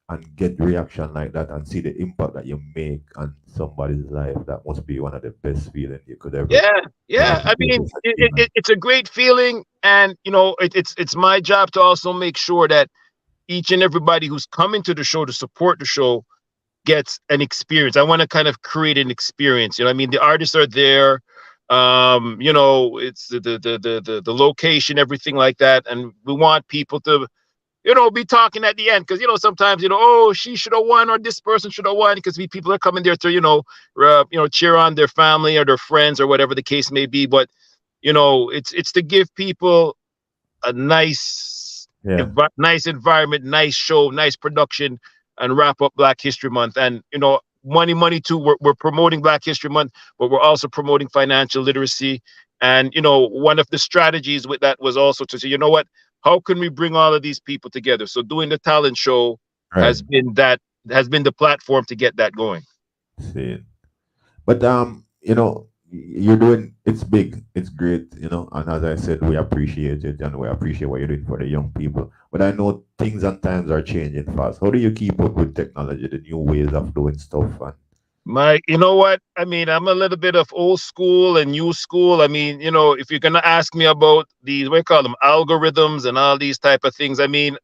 and get reaction like that and see the impact that you make on somebody's life, that must be one of the best feelings you could ever. Yeah. I mean, it's a great feeling, and it's my job to also make sure that each and everybody who's coming to the show to support the show gets an experience. I want to kind of create an experience. I mean, the artists are there. It's the location, everything like that, and we want people to be talking at the end, because sometimes oh, she should have won or this person should have won, because people are coming there to cheer on their family or their friends or whatever the case may be. But it's to give people a nice environment, nice show, nice production, and wrap up Black History Month. And Money too, we're promoting Black History Month, but we're also promoting financial literacy. And one of the strategies with that was also to say, you know what, how can we bring all of these people together? So doing the talent show has been the platform to get that going. See, but you're doing, it's big, it's great, and as I said, we appreciate it, and we appreciate what you're doing for the young people. But I know things and times are changing fast. How do you keep up with technology, the new ways of doing stuff? And you know what? I mean, I'm a little bit of old school and new school. I mean, if you're gonna ask me about these, what do you call them, algorithms and all these type of things, I mean,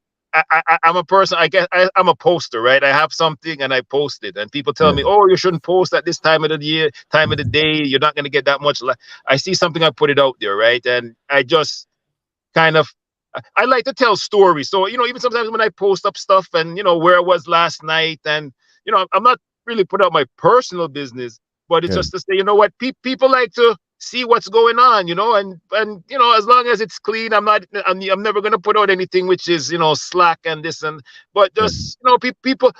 I'm a person, I guess I'm a poster, right? I have something and I post it, and people tell me, oh, you shouldn't post at this time of the year, time of the day, you're not going to get that much. I see something, I put it out there, right? And I just kind of, I like to tell stories. So, even sometimes when I post up stuff and, where I was last night, and, I'm not really put out my personal business, but it's just to say, what, people like to see what's going on, and as long as it's clean, I'm never going to put out anything which is slack and this, and but just people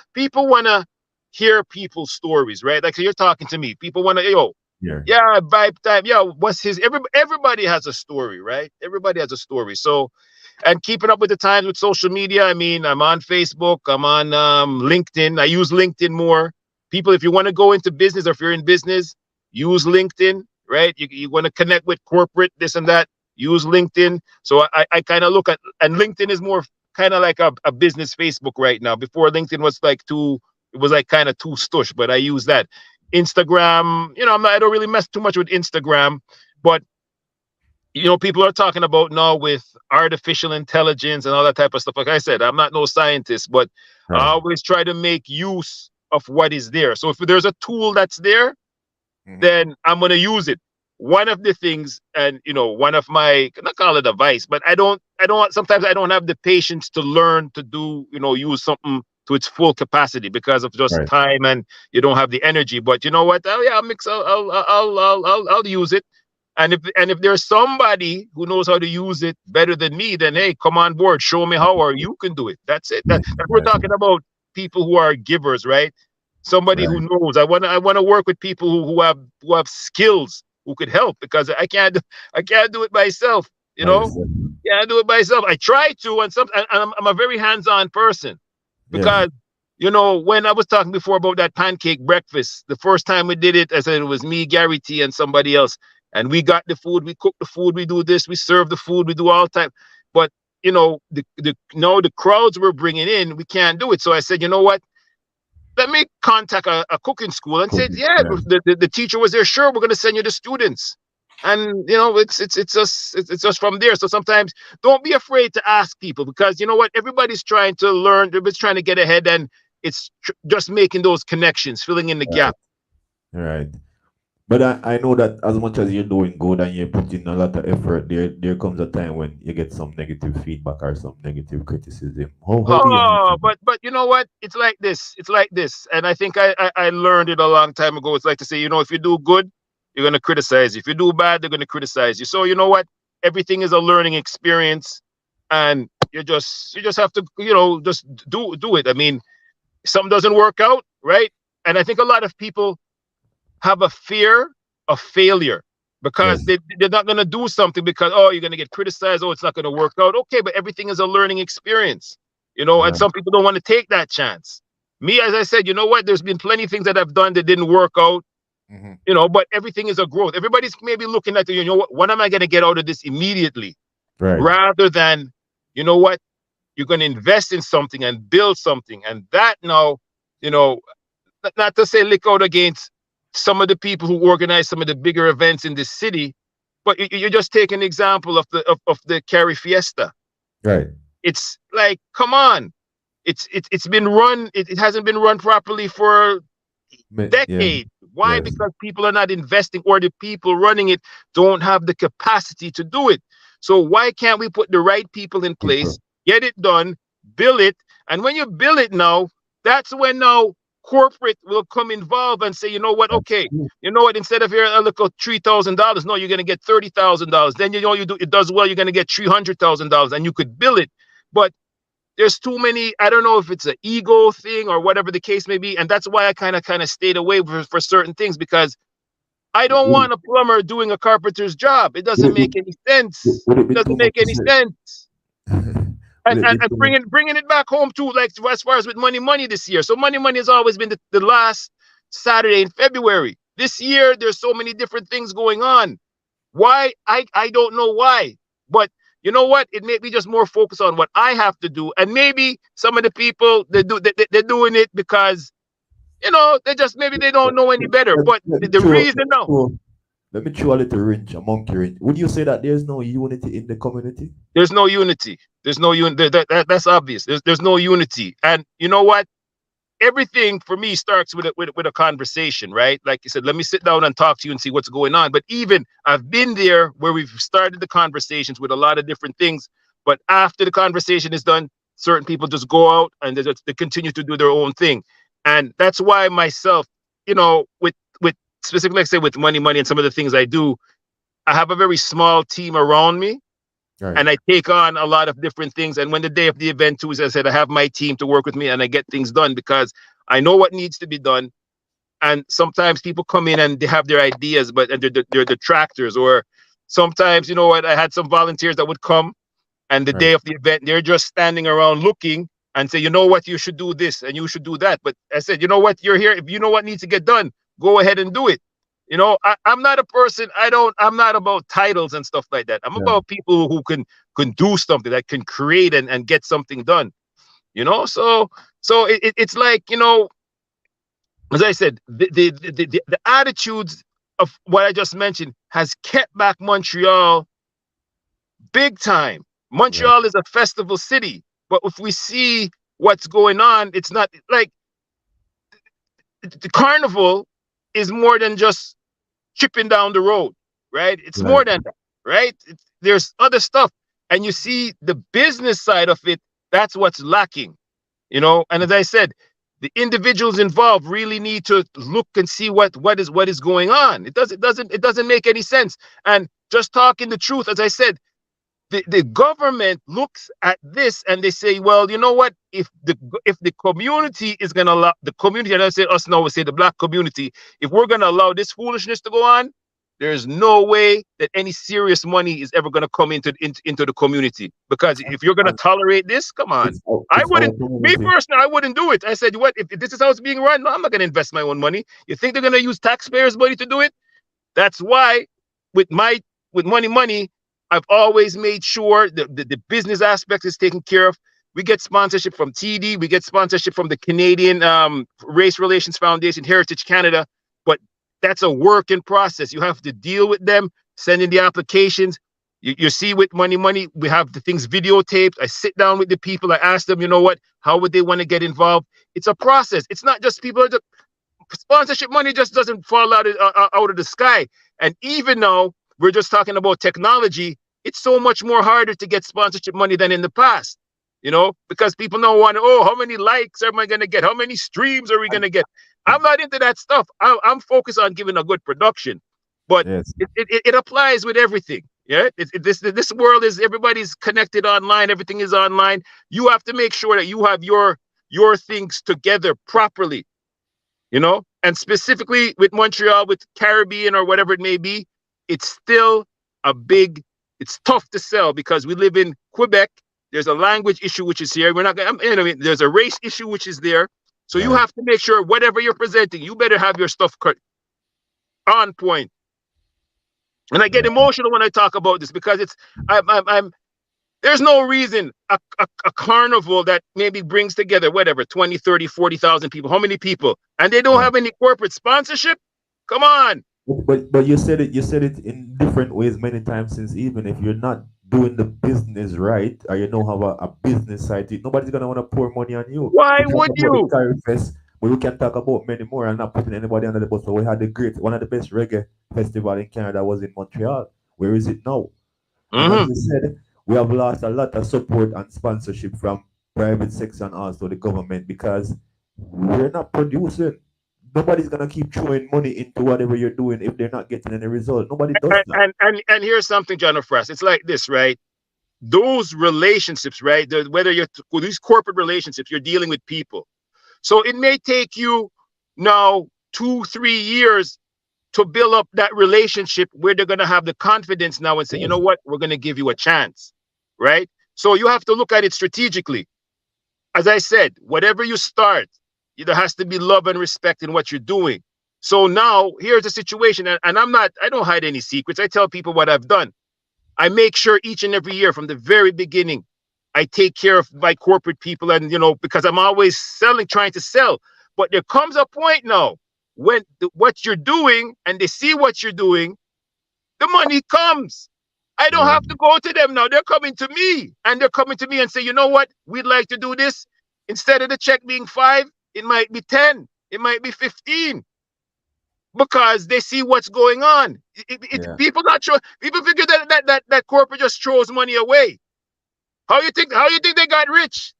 want to hear people's stories, right? Like, so you're talking to me, people want to vibe time, what's his, everybody has a story, right? Everybody has a story. So, and keeping up with the times with social media, I mean, I'm on Facebook, I'm on LinkedIn. I use LinkedIn more. People, if you want to go into business, or if you're in business, use LinkedIn. Right? You want to connect with corporate, this and that, use LinkedIn. So I kind of look at, and LinkedIn is more kind of like a business Facebook right now. Before, LinkedIn was like kind of too stush, but I use that. Instagram, I don't really mess too much with Instagram, but people are talking about now with artificial intelligence and all that type of stuff. Like I said, I'm not no scientist, but I always try to make use of what is there. So if there's a tool that's there, then I'm gonna use it. One of the things, and one of my, not call it advice, but sometimes I don't have the patience to learn to do, use something to its full capacity because of just Right. time, and you don't have the energy. But you know what? I'll use it. And if there's somebody who knows how to use it better than me, then hey, come on board, show me how, or you can do it. That's it. That we're Right. talking about people who are givers, right? Somebody who Right. knows. I wanna work with people who have skills, who could help, because I can't do it myself. Nice. Can't do it myself. I try to, and I'm a very hands-on person, Yeah. because when I was talking before about that pancake breakfast, the first time we did it, I said it was me, Gary T, and somebody else, and we got the food, we cook the food, we do this, we serve the food, we do all time. But the crowds we're bringing in, we can't do it. So I said, you know what? Let me contact a cooking school, and said, yeah, Yeah. if the teacher was there, sure, we're going to send you the students. And it's just from there. So sometimes don't be afraid to ask people, because you know what, everybody's trying to learn, everybody's trying to get ahead, and it's just making those connections, filling in the gap. Right. But I know that as much as you're doing good and you're putting a lot of effort, there comes a time when you get some negative feedback or some negative criticism. How do you Oh, handle it? but you know what? It's like this. It's like this. And I think I learned it a long time ago. It's like to say, if you do good, you're gonna criticize you. If you do bad, they're gonna criticize you. So you know what? Everything is a learning experience, and you just have to, just do it. I mean, something doesn't work out, right? And I think a lot of people have a fear of failure, because Yes. they're not going to do something because, oh, you're going to get criticized, oh, it's not going to work out. Okay, but everything is a learning experience, and Right. some people don't want to take that chance. Me, as I said, you know what, there's been plenty of things that I've done that didn't work out, but everything is a growth. Everybody's maybe looking at what am I going to get out of this immediately, Right. rather than, what, you're going to invest in something and build something. And that now, not to say lick out against some of the people who organize some of the bigger events in the city, but you just take an example of the Cari Fiesta. Right. It's like, come on, it's been run. It hasn't been run properly for Yeah. decades. Why? Yes. Because people are not investing, or the people running it don't have the capacity to do it. So why can't we put the right people in place, People. get it done, bill it, and when you bill it now, that's when now corporate will come involved and say, you know what, okay, you know what, instead of here a little $3,000, no, you're gonna get $30,000. Then you do it does well, you're gonna get $300,000, and you could bill it. But there's too many. I don't know if it's an ego thing or whatever the case may be, and that's why I kind of stayed away for certain things, because I don't Would, want a plumber doing a carpenter's job. It would doesn't it be make any sense. would it It be too doesn't much make to any say? sense. Would And it and, be and too much? bringing it back home too, like as far as with Money this year. So Money has always been the last Saturday in February. This year there's so many different things going on. Why? I don't know why. But you know what? It made me just more focused on what I have to do. And maybe some of the people they're doing it because they just, maybe they don't know any better. Let, But let me the throw, let reason me now, throw, let me throw a little wrench, a monkey wrench. Would you say that there's no unity in the community? there's no unity. There's no unity. That's obvious. There's no unity. And you know what? Everything for me starts with a conversation, right? Like you said, let me sit down and talk to you and see what's going on. But even I've been there where we've started the conversations with a lot of different things, but after the conversation is done, certain people just go out and they continue to do their own thing. And that's why myself, with specifically, like I say, with money and some of the things I do, I have a very small team around me, Right. and I take on a lot of different things. And when the day of the event too, as I said, I have my team to work with me, and I get things done because I know what needs to be done. And sometimes people come in and they have their ideas, but and they're detractors. Or sometimes, you know what, I had some volunteers that would come, and the Right. day of the event, they're just standing around looking and say, you know what, you should do this and you should do that. But I said, you know what, you're here. If you know what needs to get done, go ahead and do it. I'm not a person. I'm not about titles and stuff like that. I'm Yeah. about people who can do something, that can create and get something done. So it's like, as I said, the attitudes of what I just mentioned has kept back Montreal big time. Right. Montreal is a festival city, but if we see what's going on, it's not like the carnival is more than just tripping down the road, right? It's more Right. than that, right? There's other stuff. And you see the business side of it, that's what's lacking, And as I said, the individuals involved really need to look and see what is going on. It doesn't make any sense. And just talking the truth, as I said, the government looks at this and they say, well, you know what? If the community is gonna allow the community, and I say us now, we say the black community, if we're gonna allow this foolishness to go on, there's no way that any serious money is ever gonna come into the community. Because if you're gonna And tolerate this, come on. I it's our wouldn't, me community. personally, I wouldn't do it. I said, what if this is how it's being run? No, I'm not gonna invest my own money. You think they're gonna use taxpayers' money to do it? That's why with money, I've always made sure that the business aspect is taken care of. We get sponsorship from TD, we get sponsorship from the Canadian Race Relations Foundation, Heritage Canada, but that's a work in process. You have to deal with them, send in the applications. You see with money, we have the things videotaped. I sit down with the people, I ask them, you know what, how would they want to get involved? It's a process. It's not just people, sponsorship money just doesn't fall out of the sky. And even now, we're just talking about technology. It's so much more harder to get sponsorship money than in the past, because people now want to, how many likes am I going to get? How many streams are we going to get? I'm not into that stuff. I'm focused on giving a good production, but Yes. it applies with everything. Yeah, this world is, everybody's connected online. Everything is online. You have to make sure that you have your things together properly. And specifically with Montreal, with Caribbean or whatever it may be, it's still it's tough to sell because we live in Quebec. There's a language issue which is here. We're not going there's a race issue which is there. So you Right. have to make sure whatever you're presenting, you better have your stuff on point. And I get Yeah. emotional when I talk about this because I'm there's no reason a carnival that maybe brings together whatever 20, 30, 40,000 people. How many people? And they don't Yeah. have any corporate sponsorship? Come on. But you said it in different ways many times, since even if you're not doing the business right, or you don't have a business side to it, nobody's gonna want to pour money on you. Why We talk would about the you? Carry Fest, but we can talk about many more and not putting anybody under the bus. So we had one of the best reggae festival in Canada was in Montreal. Where is it now? And as Hmm. you said, we have lost a lot of support and sponsorship from private sector and also the government because we're not producing. Nobody's gonna keep throwing money into whatever you're doing if they're not getting any result. Nobody does And, that. and and and here's something, Johno Frass. It's like this, right? Those relationships, right? Whether you're with these corporate relationships, you're dealing with people. So it may take you now 2-3 years to build up that relationship where they're gonna have the confidence now and say, you Yes. know what, we're gonna give you a chance, right? So you have to look at it strategically. As I said, whatever you start, there has to be love and respect in what you're doing. So now here's the situation, and I don't hide any secrets. I tell people what I've done. I make sure each and every year from the very beginning, I take care of my corporate people, and because I'm always trying to sell. But there comes a point now when what you're doing and they see what you're doing, the money comes. I don't Yeah. have to go to them now. They're coming to me, and they're coming to me and say, you know what? We'd like to do this. Instead of the check being 5, it might be 10, it might be 15, because they see what's going on. Yeah. People not sure. People figure that corporate just throws money away. How you think? How you think they got rich?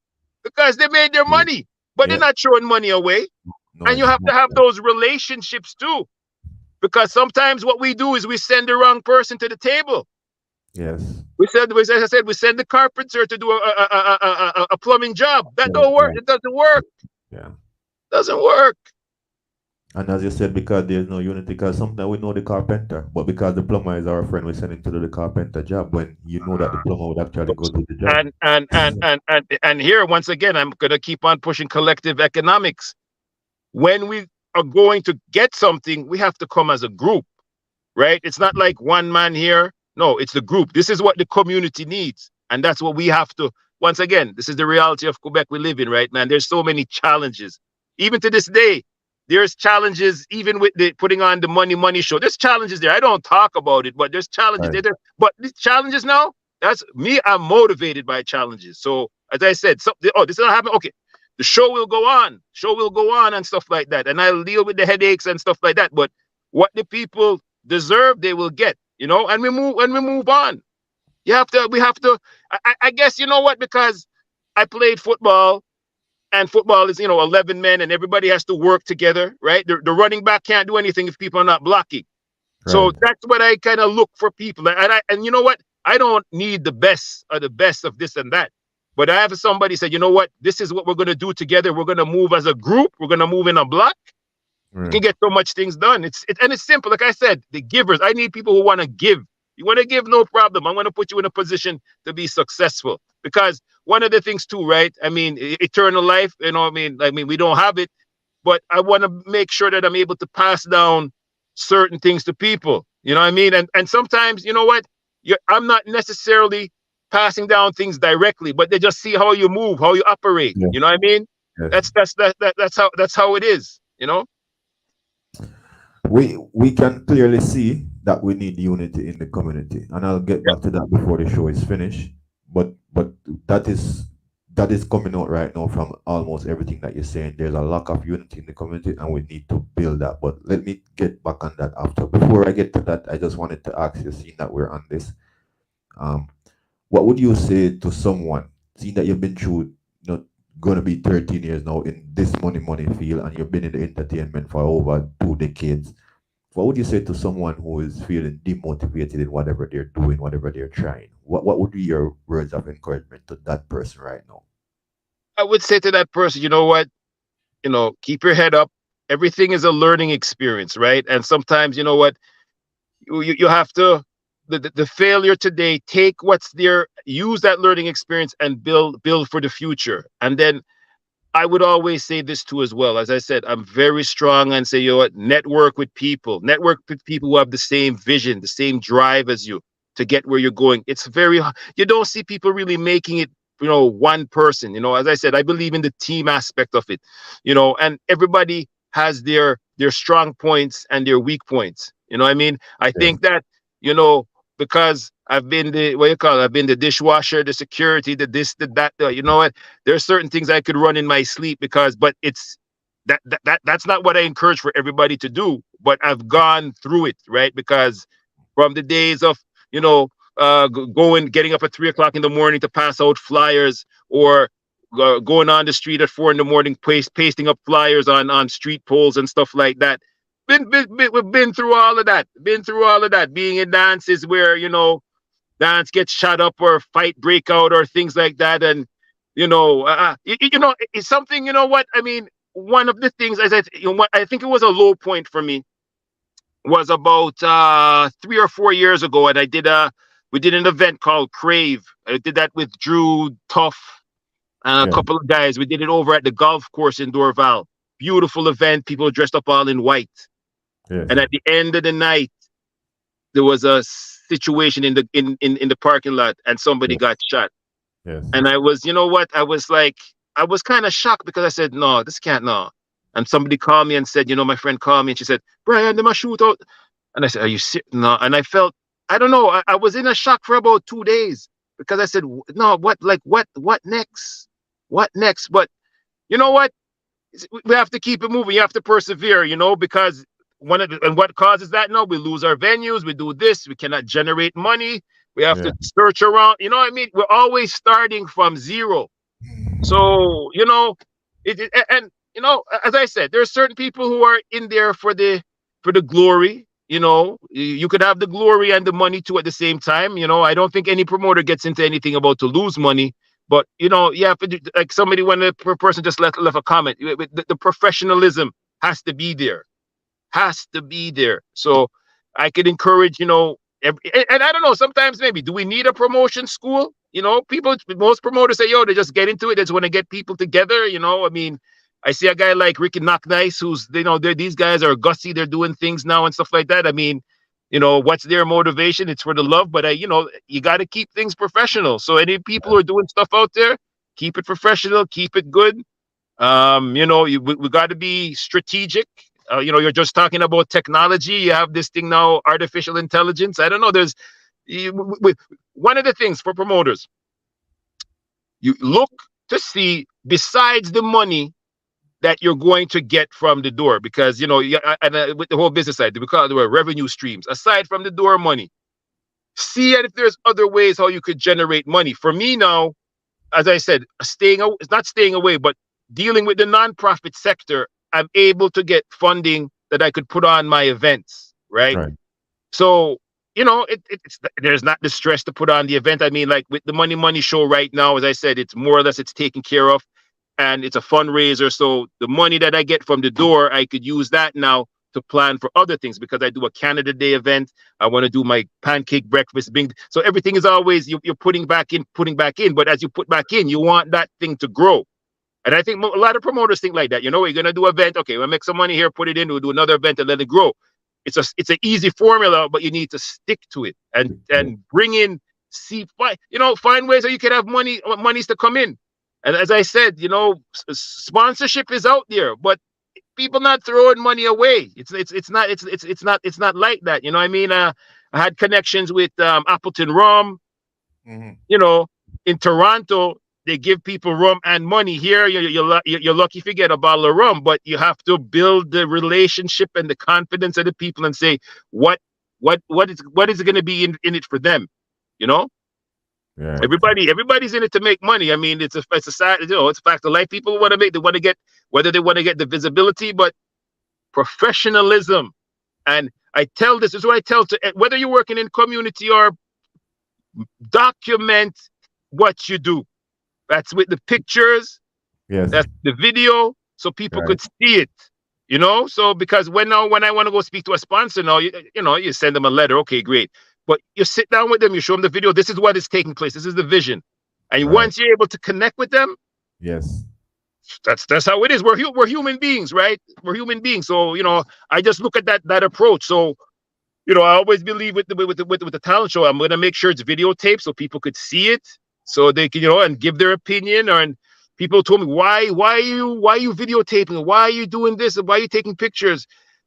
Because they made their Yeah. money, but they're Yeah. not throwing money away. No, And you it's have to not have that. those relationships too, because sometimes what we do is we send the wrong person to the table. Yes. As I said, we send the carpenter to do a plumbing job. That Yeah. don't work. Yeah. It doesn't work. Yeah. Doesn't work. And as you said, because there's no unity, because sometimes we know the carpenter, but because the plumber is our friend, we send him to do the carpenter job when you know that the plumber would actually go do the job. And here once again, I'm gonna keep on pushing collective economics. When we are going to get something, we have to come as a group, right? It's not like one man here. No, it's the group. This is what the community needs, and that's what we have to. Once again, this is the reality of Quebec we live in, right, man? There's so many challenges, even to this day. There's challenges even with the putting on the money show. There's challenges there. I don't talk about it, but there's challenges Right. there. But these challenges now, that's me. I'm motivated by challenges. So as I said, this is not happening. Okay, the show will go on. Show will go on and stuff like that. And I'll deal with the headaches and stuff like that. But what the people deserve, they will get, you know, and we move on. We have to, I guess, you know what, because I played football, and football is, 11 men and everybody has to work together, right? The running back can't do anything if people are not blocking. Right. So that's what I kind of look for people. And you know what? I don't need the best of this and that. But I have somebody say, you know what? This is what we're going to do together. We're going to move as a group. We're going to move in a block. Right. You can get so much things done. It's simple. Like I said, the givers. I need people who want to give. You want to give, no problem. I'm going to put you in a position to be successful. Because one of the things too, right? I mean, eternal life, I mean, we don't have it, but I want to make sure that I'm able to pass down certain things to people. You know what I mean? And sometimes, you know what? I'm not necessarily passing down things directly, but they just see how you move, how you operate. Yeah. You know what I mean? Yes. That's how it is, you know? We can clearly see that we need unity in the community, and I'll get back to that before the show is finished. But that is coming out right now from almost everything that you're saying. There's a lack of unity in the community, and we need to build that. But let me get back on that after. Before I get to that, I just wanted to ask you, seeing that we're on this, what would you say to someone, seeing that you've been through, going to be 13 years now in this money field, and you've been in the entertainment for over 2 decades? What would you say to someone who is feeling demotivated in whatever they're doing, whatever they're trying? What would be your words of encouragement to that person right now? I would say to that person, you know what? Keep your head up. Everything is a learning experience, right? And sometimes, you know what? You have to, the failure today, take what's there, use that learning experience and build for the future. And then I would always say this too as well. As I said, I'm very strong and say, you know what, network with people who have the same vision, the same drive as you to get where you're going. It's you don't see people really making it, one person. As I said, I believe in the team aspect of it, and everybody has their strong points and their weak points. You know what I mean? I think that, because I've been I've been the dishwasher, the security, the this, the that. You know what? There's certain things I could run in my sleep but it's that's not what I encourage for everybody to do. But I've gone through it, right? Because from the days of getting up at 3 o'clock in the morning to pass out flyers, or going on the street at 4 in the morning, pasting up flyers on street poles and stuff like that. We've been through all of that. Being in dances where, dance gets shot up or fight break out or things like that. And, it's something, what I mean, one of the things, as I think it was a low point for me, was about 3 or 4 years ago. And we did an event called Crave. I did that with Drew, Tough, and a couple of guys. We did it over at the golf course in Dorval. Beautiful event. People dressed up all in white. Yes. And at the end of the night, there was a situation in the parking lot, and somebody got shot. Yes. And I was, I was kind of shocked, because I said, no, this can't, no. And somebody called me and said, my friend called me and she said, Brian, they must shoot out. And I said, are you serious? No. And I felt, I don't know, I was in a shock for about 2 days, because I said, no, what next? What next? But you know what? We have to keep it moving. You have to persevere, because and what causes that now? We lose our venues. We do this. We cannot generate money. We have to search around. You know what I mean? We're always starting from zero. So, as I said, there are certain people who are in there for the glory. You could have the glory and the money too at the same time. I don't think any promoter gets into anything about to lose money. But, like somebody, when a person just left a comment, the professionalism has to be there. So I could encourage, and I don't know, sometimes maybe, do we need a promotion school? Most promoters say, they just get into it. They just want to get people together. I mean, I see a guy like Ricky Knocknice, who's, these guys are gussy. They're doing things now and stuff like that. I mean, what's their motivation? It's for the love, but you got to keep things professional. So any people who are doing stuff out there, keep it professional, keep it good. We got to be strategic. You're just talking about technology. You have this thing now, artificial intelligence. I don't know. There's one of the things for promoters, you look to see besides the money that you're going to get from the door, because with the whole business side, we call it revenue streams. Aside from the door money, see if there's other ways how you could generate money. For me now, as I said, it's not staying away, but dealing with the nonprofit sector, I'm able to get funding that I could put on my events, right? So, there's not the stress to put on the event. I mean, like with the Money show right now, as I said, it's more or less it's taken care of, and it's a fundraiser. So the money that I get from the door, I could use that now to plan for other things, because I do a Canada Day event. I want to do my pancake breakfast. So everything is always you're putting back in. But as you put back in, you want that thing to grow. And I think a lot of promoters think like that. We're going to do an event. Okay, we'll make some money here, put it in. We'll do another event and let it grow. It's an easy formula, but you need to stick to it and bring in, find ways that you can have monies to come in. And as I said, sponsorship is out there, but people not throwing money away. It's not like that. You know what I mean? I had connections with Appleton Rum. In Toronto, they give people rum and money. Here, you're lucky if you get a bottle of rum, but you have to build the relationship and the confidence of the people and say what is it going to be in it for them, Yeah. Everybody's in it to make money. I mean, it's a side, it's a fact of life. People want to make, whether they want to get the visibility, but professionalism. And this is what I tell to whether you're working in community or document what you do. That's with the pictures. Yes. That's the video, so people could see it. So because when I want to go speak to a sponsor now, you send them a letter. Okay, great. But you sit down with them, you show them the video. This is what is taking place. This is the vision. And once you're able to connect with them, yes, that's how it is. We're human beings, right? We're human beings. So I just look at that approach. So I always believe with the talent show, I'm gonna make sure it's videotaped so people could see it, so they can and give their opinion. And people told me, why are you videotaping? Why are you doing this? Why are you taking pictures?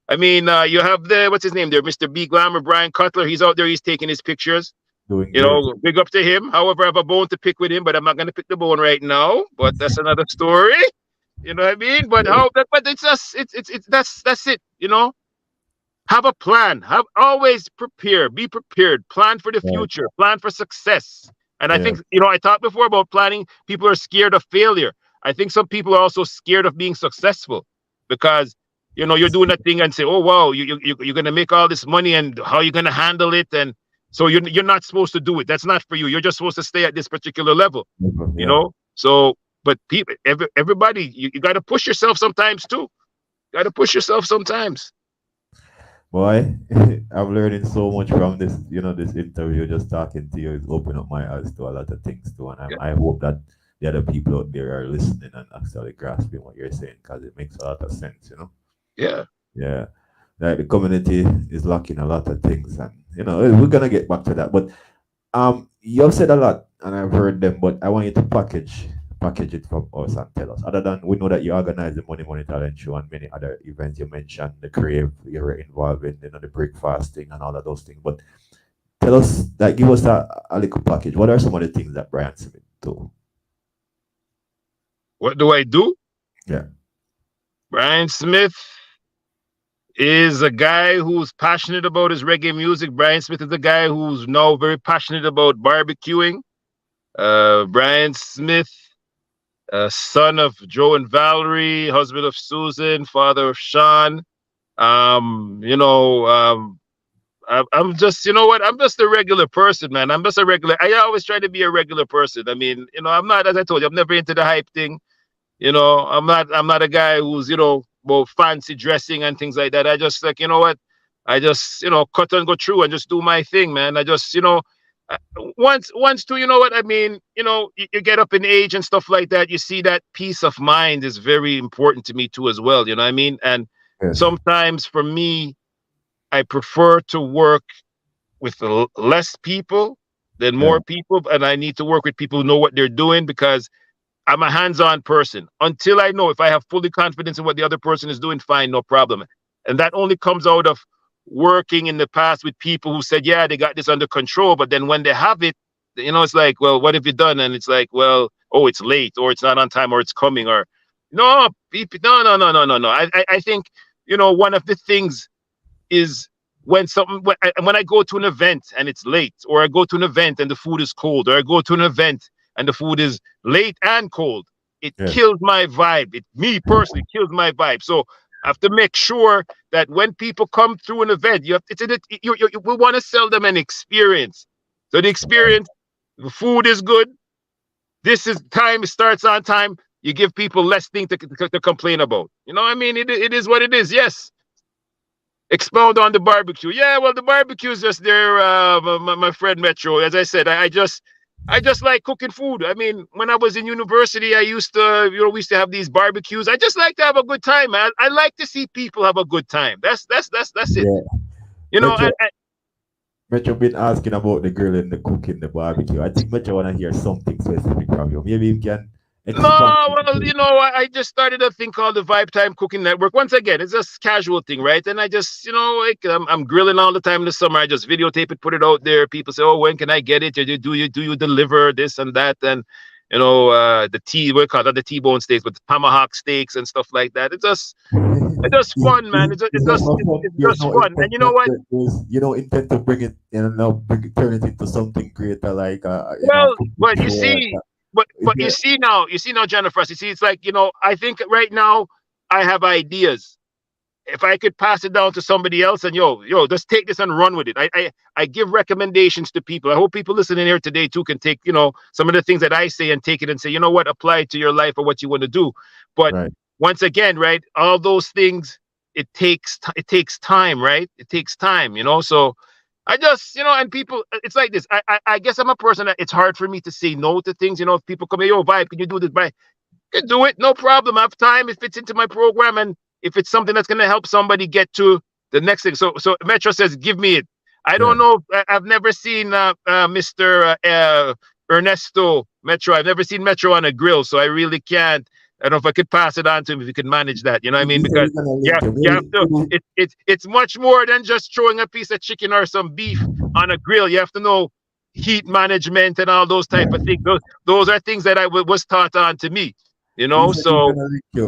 I mean, you have what's his name there, Mr. B Glamour, Brian Cutler. He's out there. He's taking his pictures. Big up to him. However, I have a bone to pick with him, but I'm not going to pick the bone right now. But that's another story. You know what I mean? But it's just that's it. Have a plan. Always prepare. Be prepared. Plan for the future. Plan for success. And I think I talked before about planning. People are scared of failure. I think some people are also scared of being successful, because you're doing that thing and say, oh wow, you're gonna make all this money, and how you're gonna handle it, and so you're not supposed to do it. That's not for you. You're just supposed to stay at this particular level. So but people, everybody, you got to push yourself sometimes too. Boy, I'm learning so much from this, this interview. Just talking to you is opening up my eyes to a lot of things too, and I hope that the other people out there are listening and actually grasping what you're saying, because it makes a lot of sense, Yeah. Like the community is lacking a lot of things, and we're gonna get back to that. But you've said a lot, and I've heard them, but I want you to package it from us and tell us. Other than we know that you organize the Money Talent Show and many other events, you mentioned the Crave, you're involved in, the breakfast thing and all of those things. But tell us, give us a little package. What are some of the things that Brian Smith do? What do I do? Yeah. Brian Smith is a guy who's passionate about his reggae music. Brian Smith is a guy who's now very passionate about barbecuing. Brian Smith, son of Joe and Valerie, husband of Susan, father of Sean. I'm just, I'm just a regular person, man. I always try to be a regular person. I mean, I'm not, as I told you, I'm never into the hype thing. I'm not a guy who's, about fancy dressing and things like that. I just I just, cut and go through and just do my thing, man. I just, once too, I mean, you get up in age and stuff like that. You see that peace of mind is very important to me too, as well. You know what I mean? And sometimes for me, I prefer to work with less people than more people. And I need to work with people who know what they're doing, because I'm a hands-on person. Until I know, if I have fully confidence in what the other person is doing, fine, no problem. And that only comes out of working in the past with people who said, yeah, they got this under control. But then when they have it, it's like, well, what have you done? And it's like, well, oh, it's late or it's not on time or it's coming or no, no. I think, you know, one of the things is when when I go to an event and it's late, or I go to an event and the food is cold, or I go to an event and the food is late and cold, it kills my vibe. Me personally kills my vibe. So I have to make sure that when people come through an event, we want to sell them an experience. So the experience, the food is good. This is time. It starts on time. You give people less things to complain about. You know what I mean? It is what it is. Yes. Expound on the barbecue. Yeah, well, the barbecue is just there, my friend Metro. As I said, I just like cooking food. I mean, when I was in university, I used to, we used to have these barbecues. I just like to have a good time, man. I like to see people have a good time. That's it. Yeah. You know, Metro been asking about the grill and the cooking, the barbecue. I think Metro wanna hear something specific from you. Maybe you can. No, well, you know, I just started a thing called the Vibe Time Cooking Network. Once again, it's just casual thing, right? And I just, you know, like I'm grilling all the time in the summer. I just videotape it, put it out there. People say, "Oh, when can I get it? Do you deliver this and that?" And you know, the T-bone steaks, but the tomahawk steaks and stuff like that. It's just fun, man. It's just fun. And you know what? You don't intend to bring it, you know, turn it into something greater, like but you see. But you see now, Johno Frass, you see, it's like, you know, I think right now I have ideas. If I could pass it down to somebody else and yo, just take this and run with it. I give recommendations to people. I hope people listening here today too can take, you know, some of the things that I say and take it and say, you know what, apply it to your life or what you want to do. But once again, right, all those things, it takes time, right? It takes time, you know, so I just, you know, and people, it's like this. I guess I'm a person that it's hard for me to say no to things. You know, if people come here, yo, Vibe, can you do this? Vibe, you can do it, no problem. I have time. It fits into my program, and if it's something that's going to help somebody get to the next thing. So Metro says, give me it. I don't know. I've never seen Mr. Ernesto Metro. I've never seen Metro on a grill, so I really can't. I don't know if I could pass it on to him if you could manage that. You know what I mean? Because you have to. It's much more than just throwing a piece of chicken or some beef on a grill. You have to know heat management and all those type of things. Those are things that was taught on to me. You know, so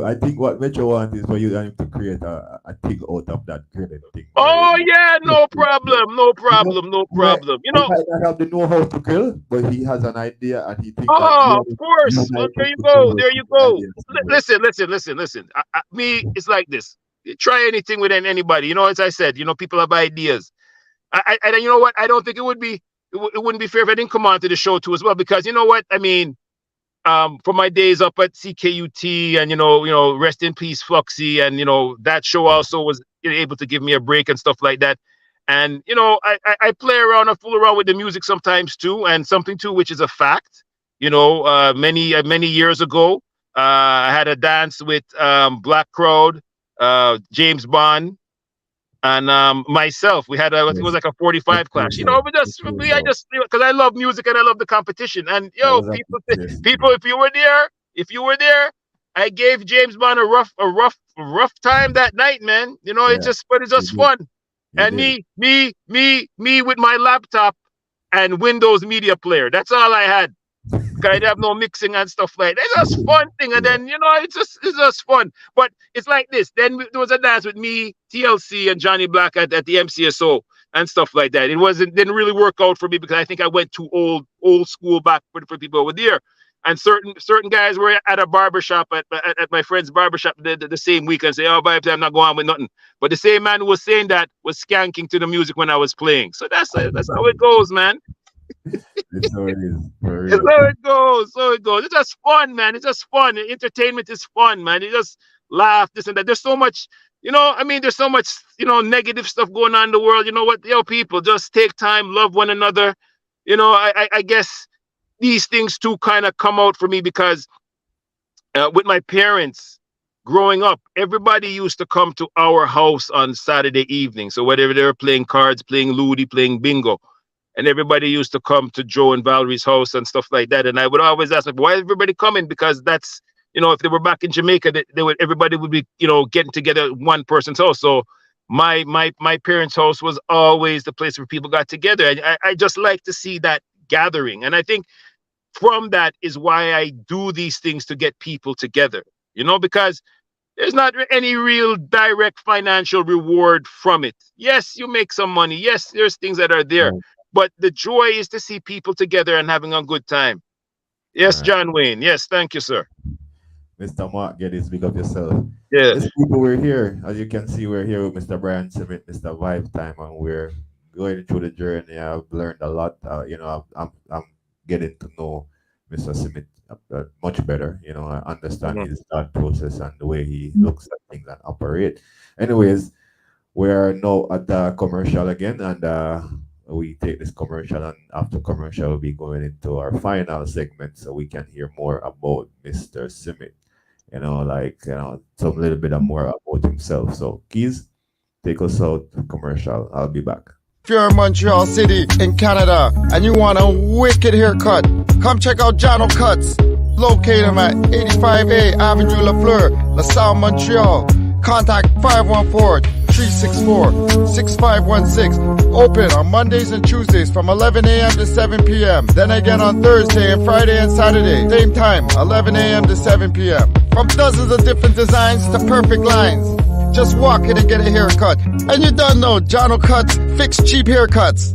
I think what Metro wants is for you to create a thing out of that grilling thing. Oh yeah, no problem. You know, I have the know-how to grill, but he has an idea and he thinks. Oh, of course. Well, there you go. Listen. Me, it's like this. You try anything with anybody. You know, as I said, you know, people have ideas. And you know what? I don't think it wouldn't be fair if I didn't come on to the show too as well, because you know what? I mean, for my days up at CKUT and, you know, rest in peace, Fluxy. And, you know, that show also was able to give me a break and stuff like that. And, you know, I play around, I fool around with the music sometimes too. And something too, which is a fact, you know, many years ago, I had a dance with Black Crowd, James Bond, and myself. We had it was like a 45 clash, you know, but just for me, because I love music and I love the competition. And yo, people, if you were there, I gave James Bond a rough time that night, man. You know, it's just fun. And me with my laptop and Windows Media Player. That's all I had. I have no mixing and stuff like that. It's just fun thing. And then, you know, it's just fun. But it's like this. Then there was a dance with me, TLC, and Johnny Black at the MCSO and stuff like that. It didn't really work out for me because I think I went too old school back for people over there. And certain guys were at a barbershop at my friend's barbershop the same week and say, oh, Vibe, I'm not going on with nothing. But the same man who was saying that was skanking to the music when I was playing. So that's how it goes, man. It's how it is. It's how it goes. So it goes. It's just fun, man. It's just fun. Entertainment is fun, man. You just laugh, this and that. There's so much, you know, I mean, there's so much, you know, negative stuff going on in the world. You know what? Yo, people, just take time, love one another. You know, I guess these things too kind of come out for me because with my parents growing up, everybody used to come to our house on Saturday evening. So whether they were playing cards, playing Ludi, playing bingo, and everybody used to come to Joe and Valerie's house and stuff like that. And I would always ask, like, why is everybody coming? Because that's, you know, if they were back in Jamaica, everybody would be, you know, getting together at one person's house. So my parents' house was always the place where people got together. I just like to see that gathering. And I think from that is why I do these things to get people together, because there's not any real direct financial reward from it. Yes, you make some money. Yes, there's things that are there, Right. but the joy is to see people together and having a good time. Yes, Right. John Wayne. Yes, thank you, sir. Mr. Mark, get this big up yourself. Yeah. Yes, people, we're here. As you can see, we're here with Mr. Brian Summit, Mr. Vibe Time, and we're going through the journey. I've learned a lot. I'm getting to know Mr. Summit much better. I understand Mhm. his thought process and the way he looks at things and operate. Anyways, we are now at the commercial again, and we take this commercial, and after commercial, we'll be going into our final segment so we can hear more about Mr. Summit. Some little bit more about himself. So, Keys, take us out commercial. I'll be back. If you're in Montreal City in Canada and you want a wicked haircut, come check out Johno Cuts. Locate him at 85A Avenue Lafleur, LaSalle, Montreal. Contact 514-364-6516. Open on Mondays and Tuesdays from 11 a.m. to 7 p.m. Then again on Thursday and Friday and Saturday. Same time, 11 a.m. to 7 p.m. From dozens of different designs to perfect lines. Just walk in and get a haircut. And you don't know, Johno Cuts fix cheap haircuts.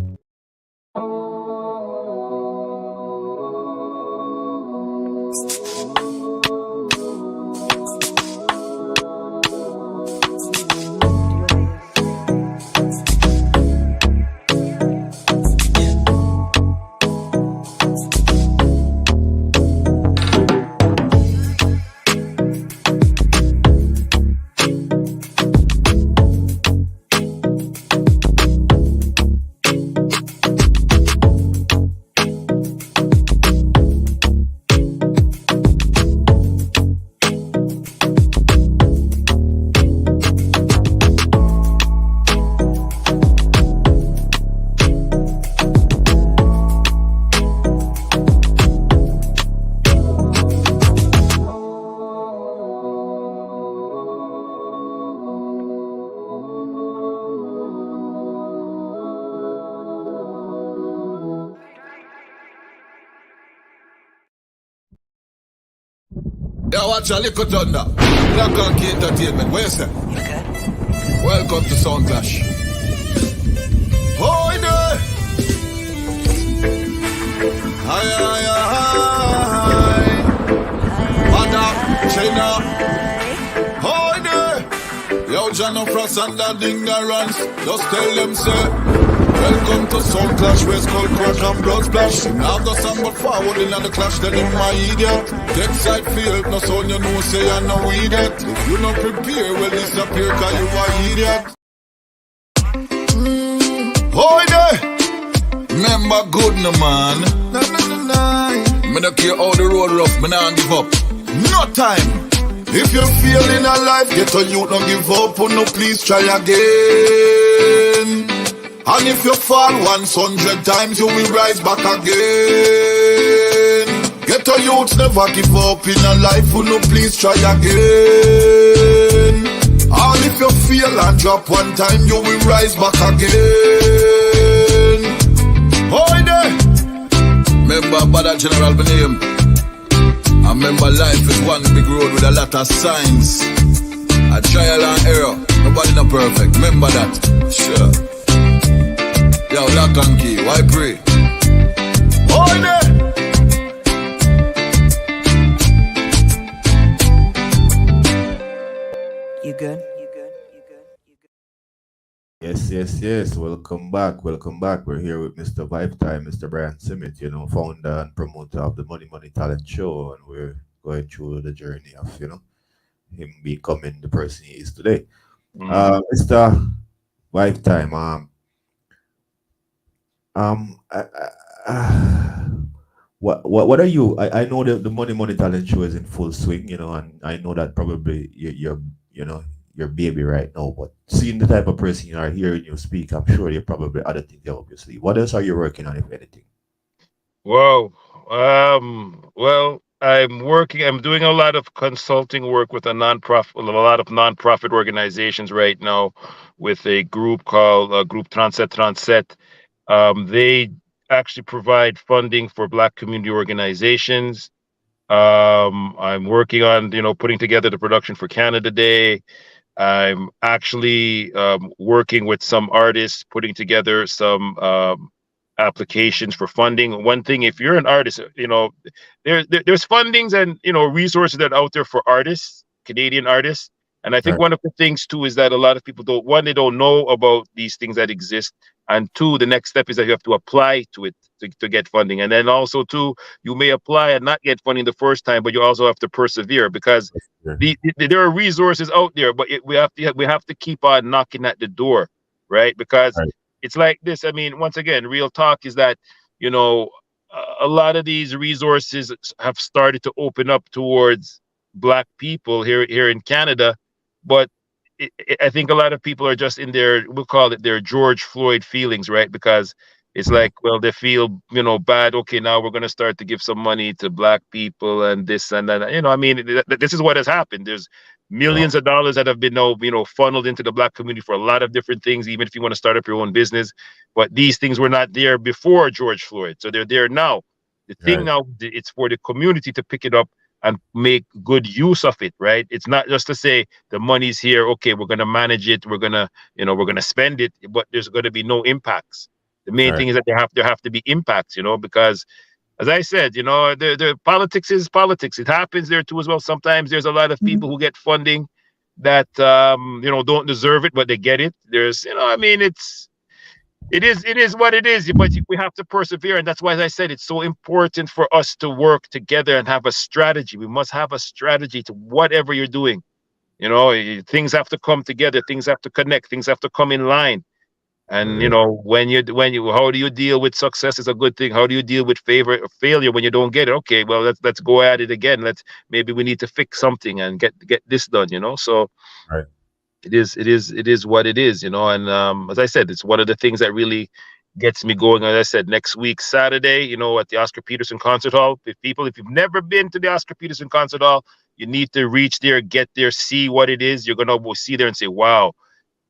Yeah, watch a little thunder. Landkentertainment. Where you say? Welcome to Sound Clash. Oh, there. Hi, hi, hi. Madam, China. Oh, there. Yo, Johno Frass and that ignorance. Just tell them, say. Welcome to Sound Clash, where skull crash and blood splash. Now the song but forward in the clash, then in my idiot. Get side field, no son you know say I know idiot. If you not prepare, well disappear cause you are idiot. Oh there. Remember good no man. Me no care how the road rough, me nah give up. No time. If you feel in a life, get a youth, don't give up. Oh no, please try again. And if you fall 100 times, you will rise back again. Get a youth, never give up in a life. Oh no, please try again. And if you fail and drop one time, you will rise back again. Oh, there. Remember about that general name. I remember life is one big road with a lot of signs. A trial and error. Nobody not perfect. Remember that. Sure. Yo, lock and key, why pray? Oh, there! You good? Yes. Welcome back. We're here with Mr. Vibe Time, Mr. Brian Summit, founder and promoter of the Money Talent Show, and we're going through the journey of, him becoming the person he is today. Mr. Vibe Time, what are you? I know that the Money Talent Show is in full swing, and I know that probably you're your baby right now. But seeing the type of person you are, hearing you speak, I'm sure you're probably other things there, obviously. What else are you working on, if anything? Wow. Well, I'm doing a lot of consulting work with a lot of nonprofit organizations right now with a group called Group Transet. They actually provide funding for Black community organizations. I'm working on, putting together the production for Canada Day. I'm actually working with some artists, putting together some applications for funding. One thing, if you're an artist, there's fundings and resources that are out there for artists, Canadian artists. And I think Right. one of the things too is that a lot of people don't, one, they don't know about these things that exist, and two, the next step is that you have to apply to it to get funding. And then also too, you may apply and not get funding the first time, but you also have to persevere, because Yeah. there are resources out there, but we have to keep on knocking at the door, right? Because Right. it's like this. I mean, once again, real talk is that you know a lot of these resources have started to open up towards Black people here in Canada, but I think a lot of people are just in their, we'll call it their George Floyd feelings, right? Because it's like, well, they feel, bad. Okay, now we're going to start to give some money to Black people and this and that. I mean, this is what has happened. There's Oh, millions of dollars that have been, funneled into the Black community for a lot of different things, even if you want to start up your own business. But these things were not there before George Floyd. So they're there now. The thing right. now, it's for the community to pick it up and make good use of it, right? It's not just to say the money's here, okay, we're gonna manage it, we're gonna spend it, but there's gonna be no impacts. The main Right. thing is that there have to be impacts, because as I said, the politics is politics. It happens there too as well. Sometimes there's a lot of people who get funding that don't deserve it, but they get it. There's, I mean, it is what it is, but we have to persevere. And that's why, as I said, it's so important for us to work together and have a strategy. We must have a strategy to whatever you're doing. Things have to come together, things have to connect, things have to come in line. And when you how do you deal with success is a good thing. How do you deal with failure when you don't get it? Okay, well, let's go at it again. Maybe we need to fix something and get this done, So Right. it is what it is, and as I said, it's one of the things that really gets me going. As I said, next week Saturday, at the Oscar Peterson Concert Hall. If you've never been to the Oscar Peterson Concert Hall, you need to reach there, get there, see what it is. You're gonna see there and say, wow.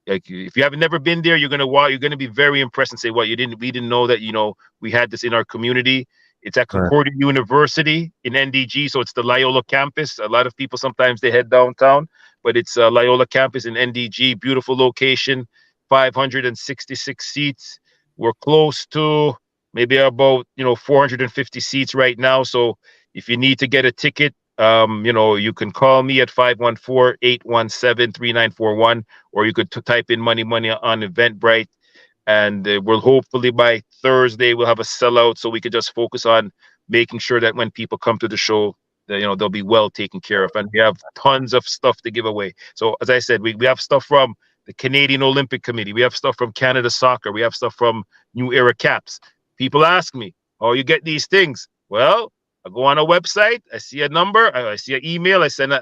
Like, if you haven't never been there, you're gonna be very impressed and say, well, we didn't know that, we had this in our community. It's at Right. Concordia University in NDG, so it's the Loyola campus. A lot of people sometimes they head downtown, but it's Loyola campus in NDG. Beautiful location, 566 seats. We're close to maybe about 450 seats right now. So if you need to get a ticket, you can call me at 514-817-3941, or you could type in money on Eventbrite, and we'll hopefully by Thursday we'll have a sellout, so we could just focus on making sure that when people come to the show, that, they'll be well taken care of. And we have tons of stuff to give away. So as I said, we have stuff from the Canadian Olympic Committee, we have stuff from Canada Soccer, we have stuff from New Era Caps. People ask me, oh, you get these things? Well, I go on a website, I see a number, I see an email, I send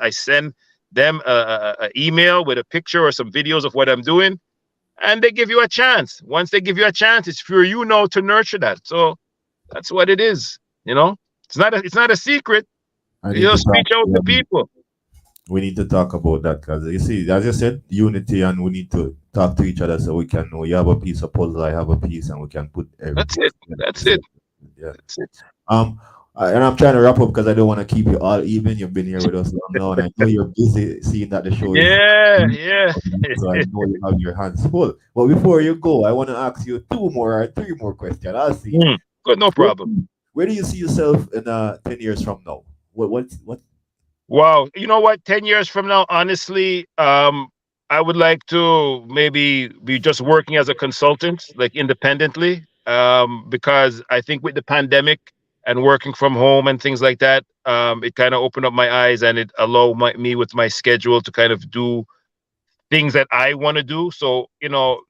them a email with a picture or some videos of what I'm doing, and they give you a chance. Once they give you a chance, it's for you now to nurture that. So that's what it is. It's not a secret. I You need to just reach out to talk. people. We need to talk about that, because you see, as you said, unity, and we need to talk to each other so we can know you have a piece of puzzle, I have a piece, and we can put That's everything it. together. That's it. Yeah. That's it. And I'm trying to wrap up because I don't want to keep you all even. You've been here with us long now, and I know you're busy seeing that the show is. Yeah. So I know you have your hands full. But before you go, I want to ask you 2 more or 3 more questions. I'll see. Good, no problem. Where do you see yourself in 10 years from now? What? Wow. You know what? 10 years from now, honestly, I would like to maybe be just working as a consultant, like independently, because I think with the pandemic and working from home and things like that, it kind of opened up my eyes, and it allowed me with my schedule to kind of do things that I want to do. So,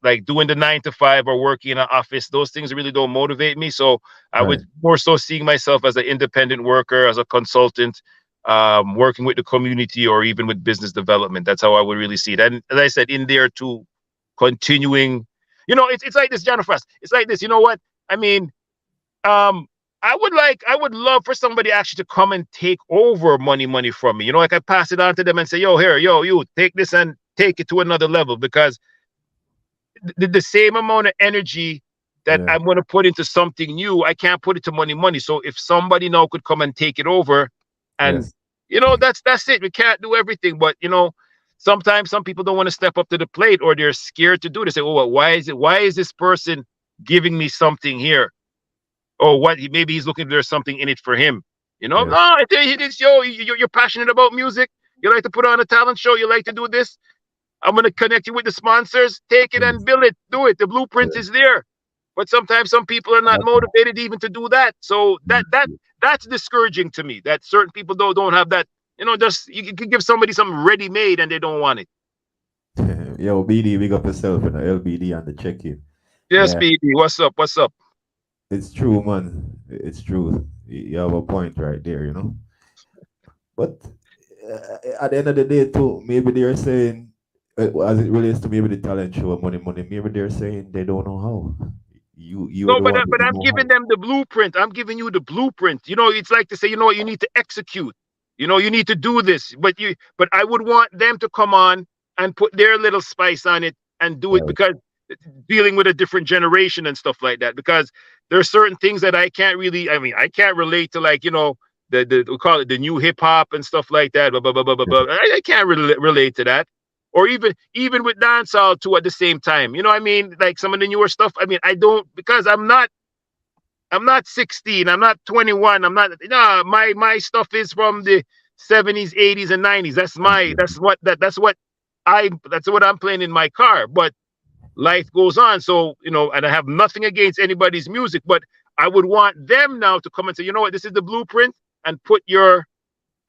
like doing the 9 to 5 or working in an office, those things really don't motivate me. So I would more so seeing myself as an independent worker, as a consultant, working with the community or even with business development. That's how I would really see it. And as I said, in there too, continuing, it's like this, Johno Frass. It's like this, you know what? I mean, I would love for somebody actually to come and take over money from me. Like I pass it on to them and say, yo, here, you take this and take it to another level, because the same amount of energy that Yeah. I'm going to put into something new. I can't put it to money. So if somebody now could come and take it over, and Yes. that's it. We can't do everything, but sometimes some people don't want to step up to the plate, or they're scared to do this. Say, oh, well, why is it? Why is this person giving me something here? Or what? Maybe he's looking. There's something in it for him. No, Yes. I tell you this, you're passionate about music. You like to put on a talent show. You like to do this. I'm going to connect you with the sponsors. Take it Yes. and build it. Do it. The blueprint Yes. is there. But sometimes some people are not motivated even to do that. So that's discouraging to me. That certain people don't have that. Just you can give somebody something ready made and they don't want it. Yo, BD, big up yourself, LBD and the check-in. Yes, Yeah, BD. What's up? What's up? it's true, man. It's true. You have a point right there. But at the end of the day, too, maybe they're saying, as it relates to maybe the talent show, money, maybe they're saying they don't know how. You're No, the but one that but you I'm know giving how. them the blueprint. I'm giving you the blueprint. It's like to say, what, you need to execute. You need to do this. But I would want them to come on and put their little spice on it and do it, Right. because dealing with a different generation and stuff like that. Because there are certain things that I can't really. I mean, I can't relate to, like, the we call it the new hip hop and stuff like that. Blah, blah, blah, blah, blah, Yes. blah. I can't relate to that. Or even with dancehall too at the same time. You know what I mean? Like some of the newer stuff. I mean, I don't, because I'm not 16. I'm not 21. I'm not. No, my stuff is from the 70s, 80s, and 90s. That's my. Absolutely. That's what I'm playing in my car. But life goes on. So and I have nothing against anybody's music, but I would want them now to come and say, you know what, this is the blueprint, and put your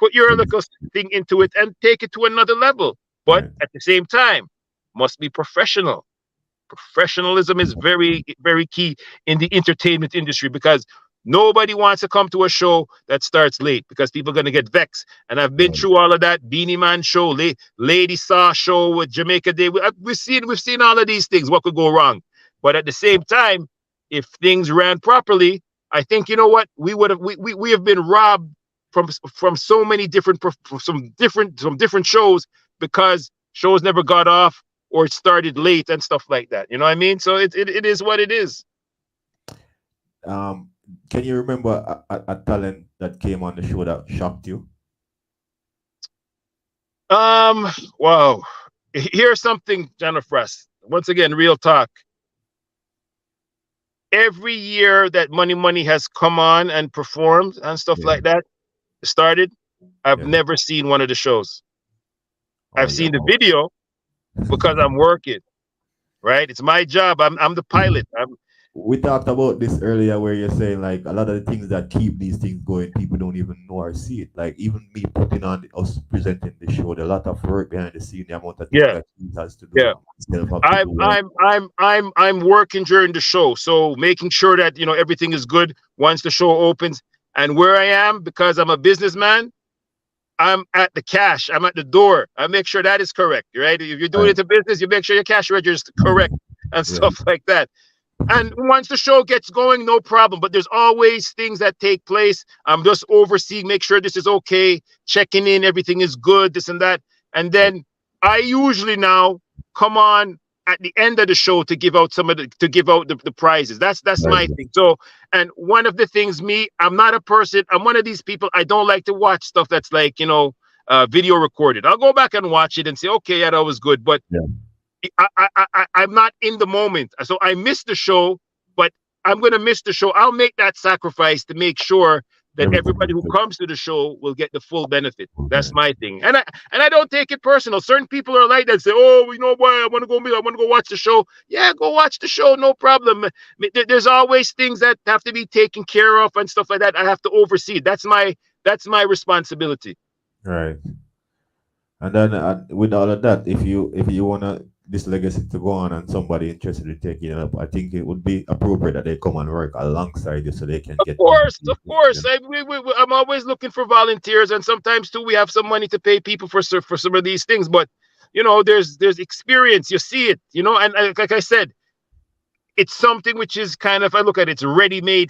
Yes. little thing into it and take it to another level. But Right. at the same time, must be professional. Professionalism is very, very key in the entertainment industry, because nobody wants to come to a show that starts late, because people are going to get vexed. And I've been Right. through all of that. Beanie Man show, Lady Saw show with Jamaica Day. We've seen all of these things. What could go wrong? But at the same time, if things ran properly, I think, you know what, we have been robbed from so many different some different shows, because shows never got off, or it started late and stuff like that. You know what I mean? So it is what it is. Um, can you remember a talent that came on the show that shocked you? Um, wow. Here's something, Johno Frass. Once again, real talk. Every year that Money has come on and performed and stuff Yeah. like that started, I've Yes. never seen one of the shows. Oh, I've yeah. seen the video because I'm working, right? It's my job. I'm the pilot. We talked about this earlier where you're saying like a lot of the things that keep these things going, people don't even know or see it. Like even me putting on us presenting the show, there's a lot of work behind the scene, the amount of things Yeah, that he has to do, yeah. myself have to I'm do. Like, I'm I'm I'm working during the show, so making sure that everything is good once the show opens. And where I am, because I'm a businessman, I'm at the cash. I'm at the door. I make sure that is correct, right? If you're doing right. it to business, you make sure your cash register is correct and Yeah. stuff like that. And once the show gets going, no problem. But there's always things that take place. I'm just overseeing, make sure this is okay, checking in, everything is good, this and that. And then I usually now come on at the end of the show to give out the prizes. That's Right. my thing. So, and one of the things, I'm not a person. I'm one of these people. I don't like to watch stuff that's like video recorded. I'll go back and watch it and say, okay, yeah, that was good. But Yeah. I'm not in the moment, so I missed the show. But I'm going to miss the show. I'll make that sacrifice to make sure that Everything everybody is who good. comes to the show will get the full benefit. Okay. That's my thing, and I don't take it personal. Certain people are like that, say, "Oh, you know what? I want to go watch the show." Yeah, go watch the show, no problem. There's always things that have to be taken care of and stuff like that. I have to oversee. That's my responsibility. Right. And then with all of that, if you wanna this legacy to go on and somebody interested in taking it up, I think it would be appropriate that they come and work alongside you so they can get Of course. I'm always looking for volunteers, and sometimes too we have some money to pay people for some of these things. But there's experience. You see it, and like I said, it's something which is kind of, I look at it, it's ready made.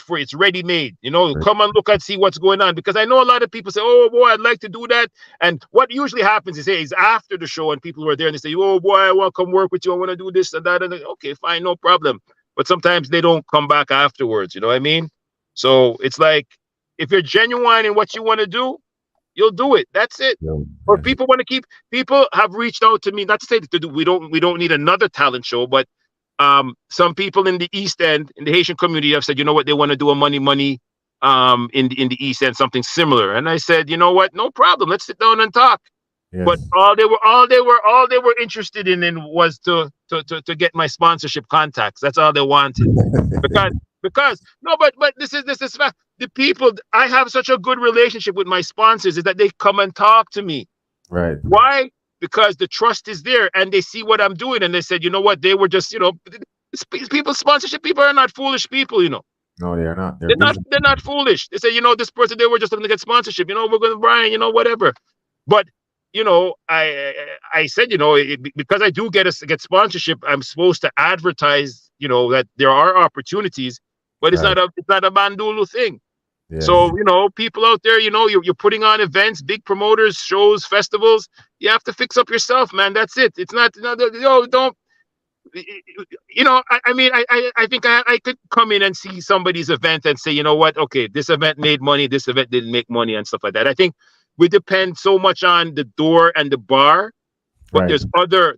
Come and look and see what's going on, because I know a lot of people say, oh boy, I'd like to do that. And what usually happens is after the show and people who are there and they say, oh boy, I want to come work with you, I want to do this and that, and okay, fine, no problem. but sometimes they don't come back afterwards. You know what I mean? So it's like, if you're genuine in what you want to do, you'll do it. That's it. Yeah. Or people want to keep. People have reached out to me. Not to say that we don't need another talent show, but some people in the East End, in the Haitian community, have said, you know what, they want to do a money in the East End, something similar. And I said, you know what, no problem. Let's sit down and talk. Yes. But all they were interested in was to get my sponsorship contacts. That's all they wanted. because no, but this is fact. The people, I have such a good relationship with my sponsors, is that they come and talk to me. Right. Why? Because the trust is there, and they see what I'm doing, and they said, you know what, they were just, people, sponsorship people are not foolish people, No, they are not. They're not foolish. They say, this person, they were just looking to get sponsorship. We're going to Brian, whatever. But I said, because I do get sponsorship, I'm supposed to advertise, that there are opportunities, but it's Right. not a Bandulu thing. Yes. So, people out there, you're putting on events, big promoters, shows, festivals. You have to fix up yourself, man. That's it. It's not, don't. I think I could come in and see somebody's event and say, you know what, okay, this event made money, this event didn't make money, and stuff like that. I think we depend so much on the door and the bar, but Right.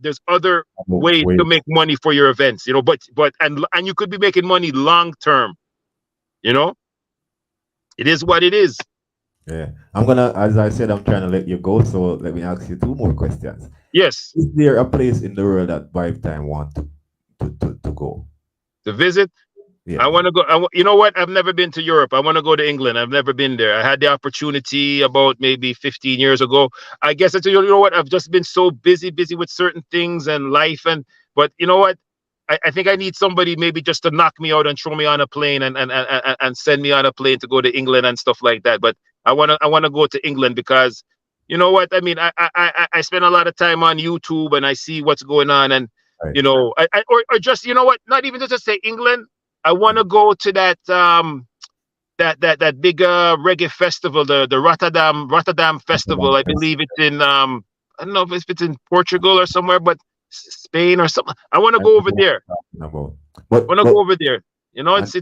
there's other ways to make money for your events, but you could be making money long term. It is what it is. Yeah. As I said, I'm trying to let you go, so let me ask you 2 more questions. Yes. Is there a place in the world that Vibe Time want to go? To visit? Yeah. I want to go. You know what? I've never been to Europe. I want to go to England. I've never been there. I had the opportunity about maybe 15 years ago. I guess you know what? I've just been so busy with certain things and life. But you know what? I think I need somebody maybe just to knock me out and throw me on a plane and send me on a plane to go to England and stuff like that. But I wanna go to England because, you know what? I mean, I spend a lot of time on YouTube and I see what's going on, and Right. or just, you know what? Not even just to say England. I want to go to that that big reggae festival, the Rotterdam Festival. I believe it's in I don't know if it's in Portugal or somewhere, but Spain or something. I want to go over there. I want to go over there. It's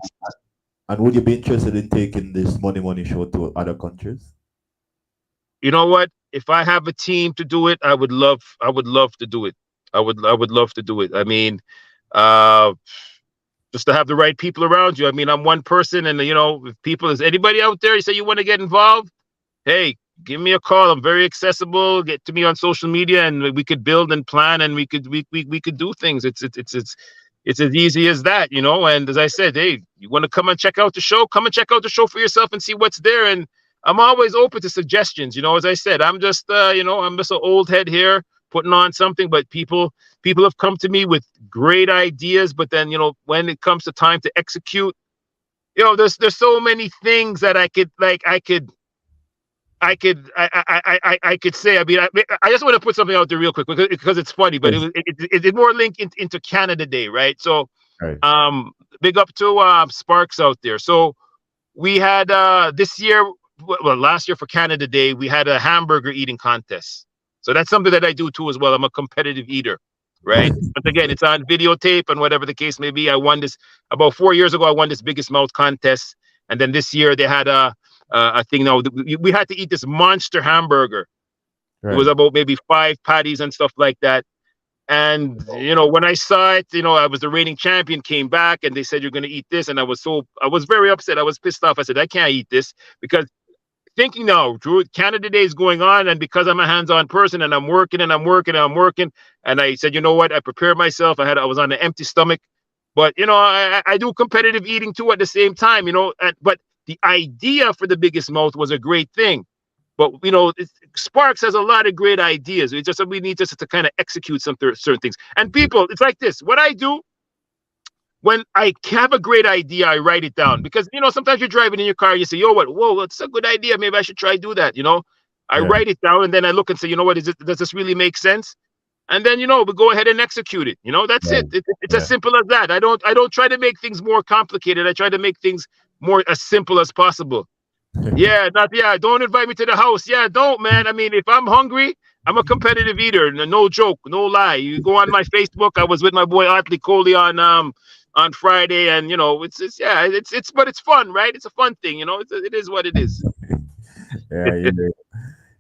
And would you be interested in taking this Money show to other countries? You know what? If I have a team to do it, I would love to do it. I would love to do it. I mean, just to have the right people around you. I mean, I'm one person, and if is anybody out there, you say you want to get involved, hey, give me a call. I'm very accessible. Get to me on social media, and we could build and plan, and we could do things. It's as easy as that, And as I said, hey, you want to come and check out the show? Come and check out the show for yourself and see what's there. And I'm always open to suggestions. As I said, I'm just I'm just an old head here putting on something, but people have come to me with great ideas, but then when it comes to time to execute, there's so many things that I could say. I mean, I just want to put something out there real quick because it's funny, but it's more linked into Canada Day, right? So Right. big up to Sparks out there. So we had this year, well, last year for Canada Day, we had a hamburger eating contest. So that's something that I do too as well. I'm a competitive eater, right? But again, it's on videotape and whatever the case may be. I won this about 4 years ago. I won this Biggest Mouth contest, and then this year they had a thing. Now we had to eat this monster hamburger. Right. It was about maybe 5 patties and stuff like that. And when I saw it, I was the reigning champion. Came back and they said, you're going to eat this, and I was very upset. I was pissed off. I said, I can't eat this because. Thinking now, Drew, Canada Day is going on, and because I'm a hands-on person and I'm working, and I said, you know what? I prepared myself. I was on an empty stomach, but I do competitive eating too at the same time, but the idea for the Biggest Mouth was a great thing, but Sparks has a lot of great ideas. It's just we need just to kind of execute certain things. And people, it's like this: what I do. When I have a great idea, I write it down because, sometimes you're driving in your car, you say, whoa, that's a good idea. Maybe I should try do that. I write it down and then I look and say, you know what, does this really make sense? And then, we go ahead and execute it. That's it. It's as simple as that. I don't try to make things more complicated. I try to make things more as simple as possible. Don't invite me to the house. Yeah, don't, man. I mean, if I'm hungry, I'm a competitive eater. No joke, no lie. You go on my Facebook. I was with my boy Otley Coley on on Friday, and you know, but it's fun, right? It's a fun thing, you know. It is what it is. Yeah, yeah,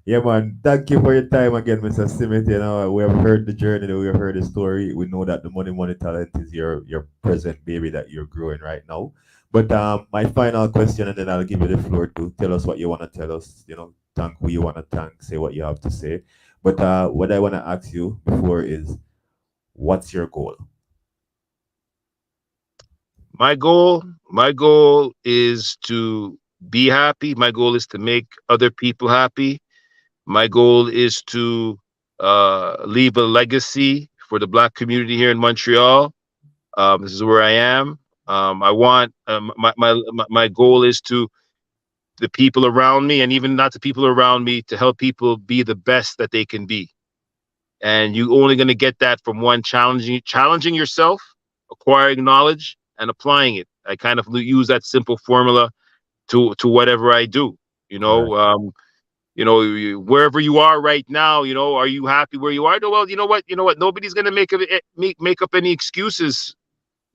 yeah, man. Thank you for your time again, Mr. Simit. You know, we have heard the journey, we have heard the story. We know that the money talent is your present baby that you're growing right now. But my final question, and then I'll give you the floor to tell us what you want to tell us. You know, thank who you want to thank, say what you have to say. But what I want to ask you before is, what's your goal? My goal is to be happy. My goal is to make other people happy. My goal is to leave a legacy for the Black community here in Montreal. This is where I am. I want my goal is to the people around me, and even not the people around me, to help people be the best that they can be. And you only going to get that from one, challenging yourself, acquiring knowledge, and applying it. I kind of use that simple formula to whatever I do. You Right. know, wherever you are right now, are you happy where you are? No, well, you know what, nobody's going to make up any excuses,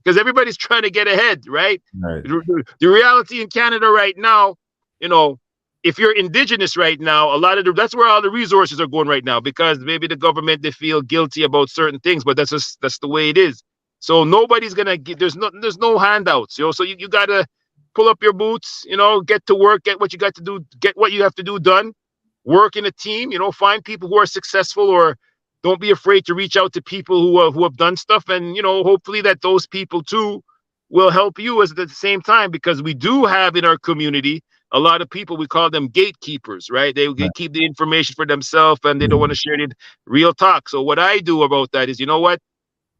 because everybody's trying to get ahead, right? Right. The reality in Canada right now, you know, if you're indigenous right now, that's where all the resources are going right now, because maybe the government, they feel guilty about certain things, but that's the way it is. So nobody's gonna get, there's no handouts, so you gotta pull up your boots, get to work, get what you got to do, get what you have to do done, work in a team, find people who are successful, or don't be afraid to reach out to people who have done stuff, and hopefully that those people too will help you at the same time, because we do have in our community a lot of people, we call them gatekeepers, right? They keep the information for themselves, and they don't want to share it. Real talk. So what I do about that is, you know what?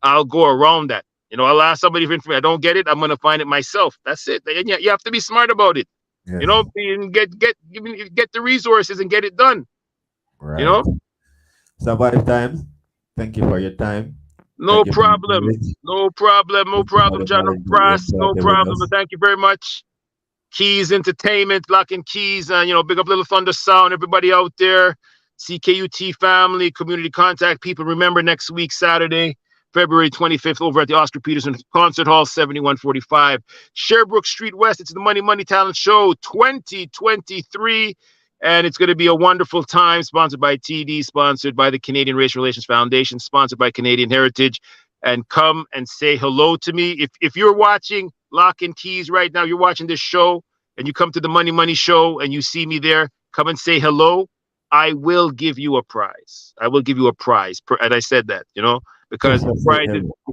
I'll go around that. I'll ask somebody for information. I don't get it, I'm going to find it myself. That's it. And you have to be smart about it. Yes. And get the resources and get it done. Right. Survive times. Thank you for your time. No Thank you for your problem. knowledge. No problem. No Thank you for problem, the Johno knowledge that you Frass. No imparted with problem. us. But thank you very much. Keys Entertainment, Lock and Keys, and big up Little Thunder Sound, everybody out there, CKUT family, community contact people. Remember, next week, Saturday, February 25th, over at the Oscar Peterson Concert Hall, 7145 Sherbrooke Street West. It's the Money Talent Show 2023. And it's going to be a wonderful time, sponsored by TD, sponsored by the Canadian Race Relations Foundation, sponsored by Canadian Heritage. And come and say hello to me. If you're watching Lock and Keys right now, you're watching this show, and you come to the Money Show and you see me there, come and say hello. I will give you a prize. I will give you a prize. And I said that, because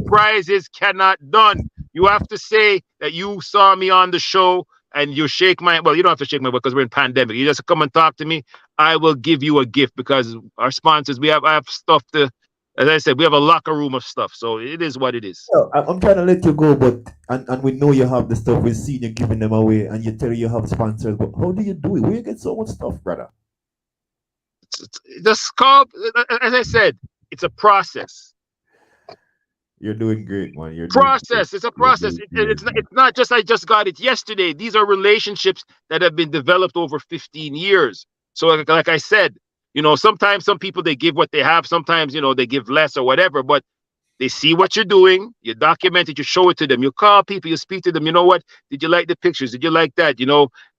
prizes cannot done. You have to say that you saw me on the show, and you shake my, well, you don't have to shake my hand because we're in pandemic. You just come and talk to me. I will give you a gift, because our sponsors, I have stuff to, as I said, we have a locker room of stuff. So it is what it is. So, I'm trying to let you go, but and we know you have the stuff. We've seen you giving them away, and you tell you have sponsors. But how do you do it? Where you get so much stuff, brother? It's just called, as I said, it's a process. You're doing great, man. It's a process. It's not just I just got it yesterday. These are relationships that have been developed over 15 years. So like I said, sometimes some people, they give what they have. Sometimes, they give less or whatever, but they see what you're doing. You document it. You show it to them. You call people. You speak to them. You know what? Did you like the pictures? Did you like that?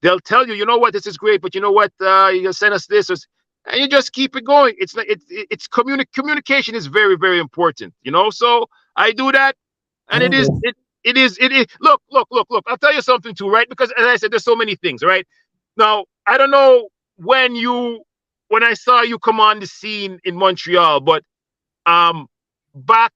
They'll tell you, you know what? This is great, but you know what? You can send us this. And you just keep it going. Communication is very, very important, so I do that. And it is. Look. I'll tell you something too, right? Because as I said, there's so many things, right? Now, I don't know when I saw you come on the scene in Montreal, but back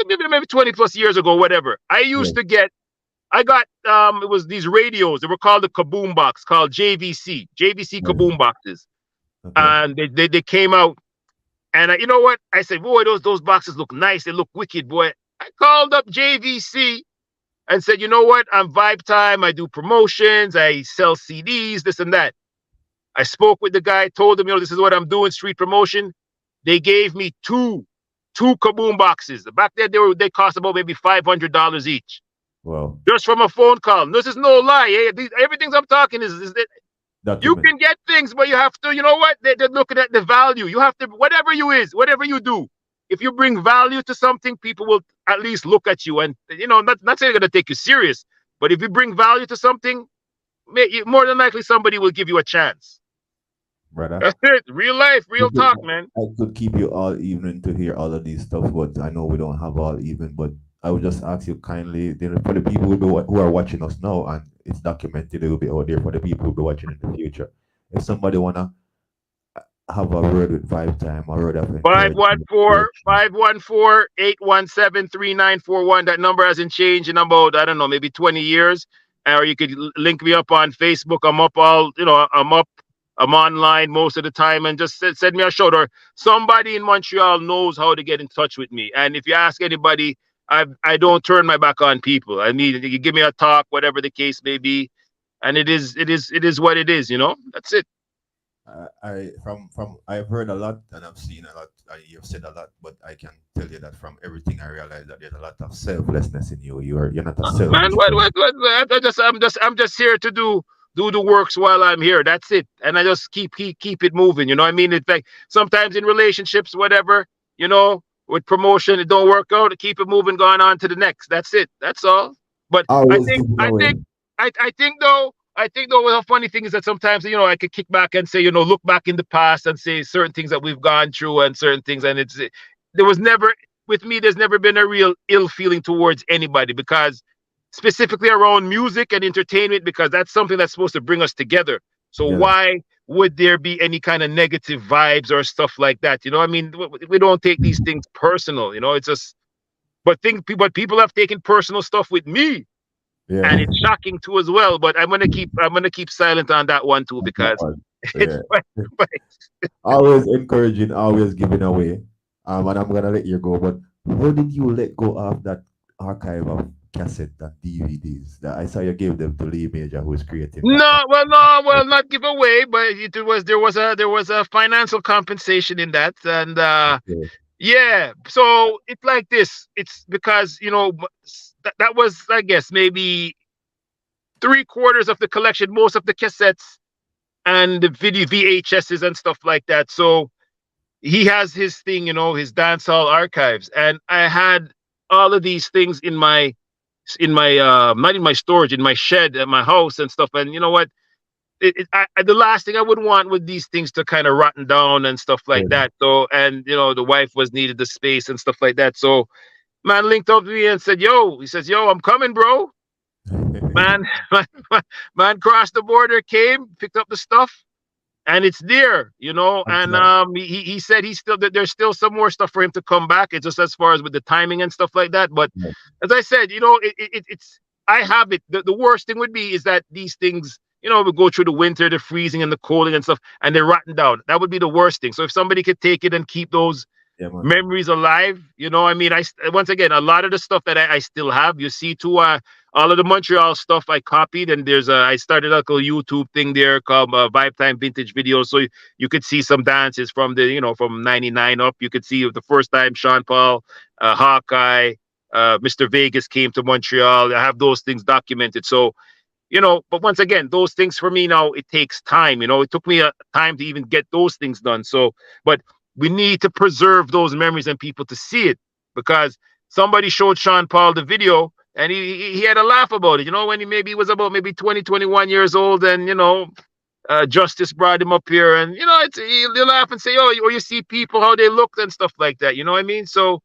maybe 20 plus years ago, whatever, I got it was these radios. They were called the Kaboom Box, called JVC Kaboom Boxes. Okay. And they came out, and you know what? I said, boy, those boxes look nice. They look wicked, boy. I called up JVC and said, you know what? I'm Vibe Time. I do promotions. I sell CDs, this and that. I spoke with the guy, told him, this is what I'm doing, street promotion. They gave me two Kaboom boxes. Back then, they cost about maybe $500 each. Wow. Just from a phone call. This is no lie. Everything I'm talking is you can get things, but you have to, you know what? They're looking at the value. You have to, whatever you do, if you bring value to something, people will at least look at you and, not saying they're gonna take you serious, but if you bring value to something, more than likely somebody will give you a chance. brother. That's it. Real life, real talk, man. I could keep you all evening to hear all of these stuff, but I know we don't have all evening. But I would just ask you kindly, for the people who are watching us now, and it's documented, it will be out there for the people who will be watching in the future. If somebody wanna have a word with Vibe Time, a word of encouragement, 514-517-3941. That number hasn't changed in about, I don't know, maybe 20 years. Or you could link me up on Facebook. I'm online most of the time, and just send me a shout. Or somebody in Montreal knows how to get in touch with me. And if you ask anybody, I don't turn my back on people. I mean, you give me a talk, whatever the case may be, and it is what it is. That's it. I've heard a lot and I've seen a lot. You've said a lot, but I can tell you that from everything I realize that there's a lot of selflessness in you. You're not a Man, selfish what, person. I'm just here to do the works while I'm here. That's it. And I just keep it moving. You know what I mean? It's like sometimes in relationships, whatever, with promotion, it don't work out. Keep it moving, going on to the next. That's it. That's all. But I Always think, giving I away. think, I think though, the funny thing is that sometimes, I could kick back and say, look back in the past and say certain things that we've gone through and certain things. And there was never, with me, there's never been a real ill feeling towards anybody, because specifically around music and entertainment, because that's something that's supposed to bring us together. So Yeah. why would there be any kind of negative vibes or stuff like that? I mean, we don't take these things personal, it's just, but people have taken personal stuff with me, and Yeah. it's shocking too as well. But I'm gonna keep silent on that one too, That because one. it's Yeah. Always encouraging, always giving away. And I'm gonna let you go. But how did you let go of that archive of cassette and DVDs that I saw you gave them to Lee Major, who is creating that? no, well, not give away, but there was a financial compensation in that, and Yeah. yeah. So it's like this. It's because that was, I guess, maybe 3/4 of the collection, most of the cassettes and the video VHSs and stuff like that. So he has his thing, his dancehall archives, and I had all of these things in my not in my storage, in my shed at my house and stuff. And you know what? The last thing I would want with these things to kind of rotten down and stuff like Yeah. that. So, and the wife was needed the space and stuff like that. So man linked up to me and said, "Yo," he says, "Yo, I'm coming, bro." Man, man crossed the border, came, picked up the stuff, and it's there, That's and right. he said there's still some more stuff for him to come back. It's just as far as with the timing and stuff like that. But Yeah. as I said, it's I have it. The worst thing would be is that these things, we go through the winter, the freezing and the colding and stuff, and they're rotten down. That would be the worst thing. So if somebody could take it and keep those Yeah, man. memories alive, I mean, once again, a lot of the stuff that I still have, you see, too, all of the Montreal stuff I copied, and I started like a YouTube thing there called Vibe Time Vintage Videos, so you could see some dances from from '99 up. You could see the first time Sean Paul, Hawkeye, Mr. Vegas came to Montreal. I have those things documented. So but once again, those things for me now, it takes time. It took me a time to even get those things done. So, but we need to preserve those memories and people to see it, because somebody showed Sean Paul the video and he had a laugh about it. When he was about maybe 20, 21 years old, and Justice brought him up here, and he'll laugh and say, "Oh, or you see people how they looked and stuff like that." You know what I mean? So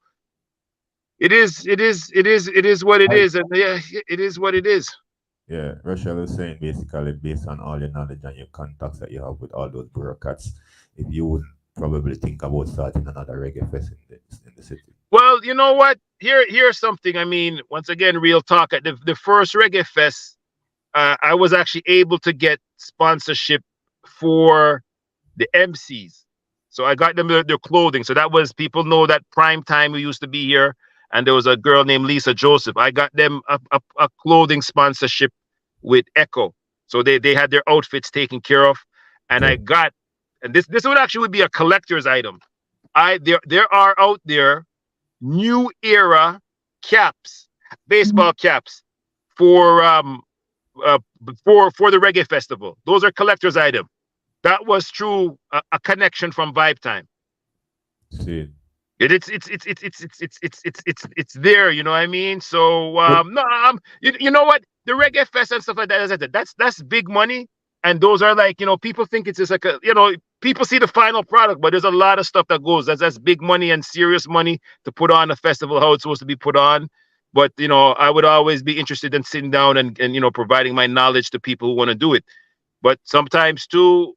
it is what it I, is, and yeah, it is what it is. yeah, Rachel is saying basically based on all your knowledge and your contacts that you have with all those bureaucrats, if you wouldn't probably think about starting another reggae fest in the city. Well, you know what? Here's something. I mean, once again, real talk. At the first Reggae Fest, I was actually able to get sponsorship for the MCs. So I got them their clothing. So that was, people know that Prime Time, who used to be here, and there was a girl named Lisa Joseph. I got them a clothing sponsorship with Echo. So they had their outfits taken care of. And I Okay. got, and this would be a collector's item. There are out there new era caps, baseball caps for for the reggae festival. Those are collector's item. That was through a connection from Vibe Time. See. It's there, you know what I mean? So no, you know what? The reggae fest and stuff like that, that's big money. And those are like, people think it's just like people see the final product, but there's a lot of stuff that goes. That's big money and serious money to put on a festival how it's supposed to be put on. But I would always be interested in sitting down and providing my knowledge to people who want to do it. But sometimes too,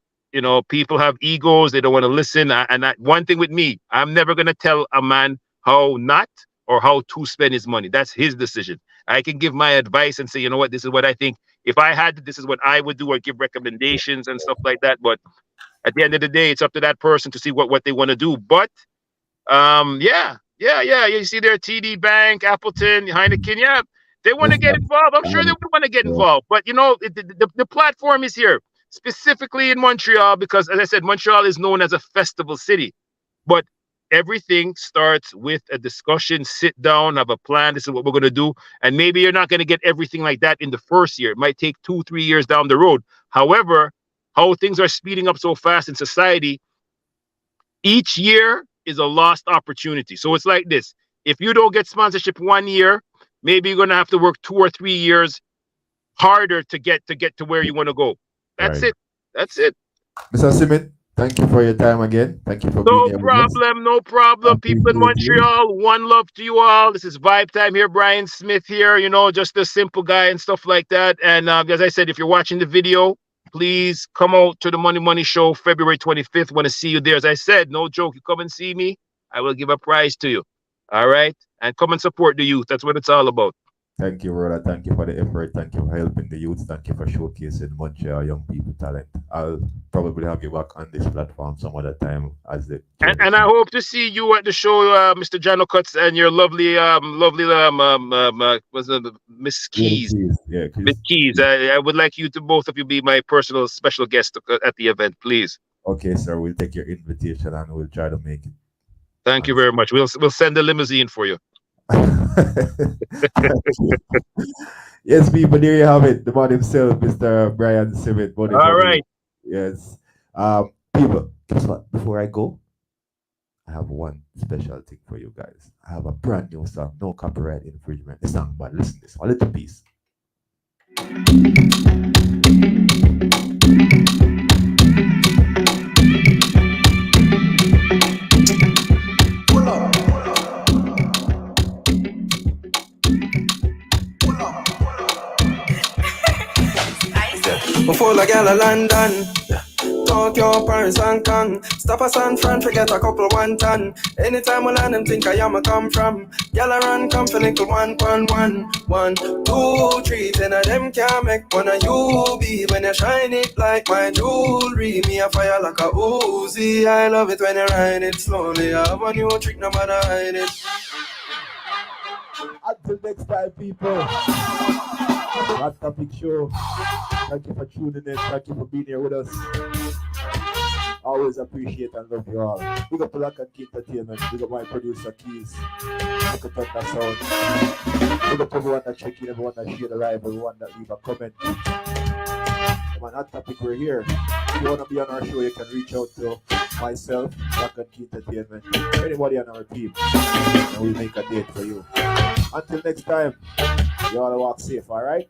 people have egos. They don't want to listen. One thing with me, I'm never going to tell a man how not or how to spend his money. That's his decision. I can give my advice and say, you know what, this is what I think. If I had, this is what I would do, or give recommendations and stuff like that. But at the end of the day, it's up to that person to see what they want to do. But yeah. You see there, TD Bank, Appleton, Heineken. Yeah, they want to get involved. I'm sure they would want to get involved. But the platform is here specifically in Montreal because, as I said, Montreal is known as a festival city. But everything starts with a discussion. Sit down, have a plan. This is what we're going to do. And maybe you're not going to get everything like that in the first year. It might take 2-3 years down the road. However, how things are speeding up so fast in society, each year is a lost opportunity. So it's like this. If you don't get sponsorship 1 year, maybe you're going to have to work 2 or 3 years harder to get to where you want to go. That's it. That's it. Mr. Simon, thank you for your time again. Thank you for being here. No problem. People in Montreal, one love to you all. This is Vibe Time here. Brian Smith here, just a simple guy and stuff like that. And as I said, if you're watching the video, please come out to the Money Show February 25th. Want to see you there. As I said, no joke. You come and see me, I will give a prize to you. All right? And come and support the youth. That's what it's all about. Thank you, brother. Thank you for the effort. Thank you for helping the youth. Thank you for showcasing Montreal young people talent. I'll probably have you back on this platform some other time as the and I hope to see you at the show, Mr. Johno Cuts, and your lovely Miss Keys. Yeah, Miss Keys. I would like you to both of you be my personal special guest at the event, please. Okay, sir. We'll take your invitation and we'll try to make it. Thank you very much. We'll send a limousine for you. Yes, people, there you have it. The man himself, Mr. Brian Simit. All right. Yes. People, guess what? Before I go, I have one special thing for you guys. I have a brand new song, no copyright infringement. The song, but listen to this, a little piece. Full of gal of London, Tokyo, Paris, Hong Kong. Stop at San Fran, forget a couple 1 ton. Anytime we land them think I am a come from. Gal a run, come for nickel 1, 1, 1, 1, 2, 3. 10 of them can't make one of you be. When you shine it like my jewelry, me a fire like a Uzi. I love it when you ride it slowly. I have a new trick, no matter hide it. Until next time, people. Hot Topic Show. Thank you for tuning in. Thank you for being here with us. Always appreciate and love you all. Big up to Landkentertainment Entertainment. Big up my producer Keys. Big up to that sound. Big up to everyone that check in, everyone that share the live, everyone that leave a comment. Come on, Hot Topic, we're here. If you want to be on our show, you can reach out to myself, Landkentertainment Entertainment, anybody on our team, and we'll make a date for you. Until next time, you all walk safe, alright?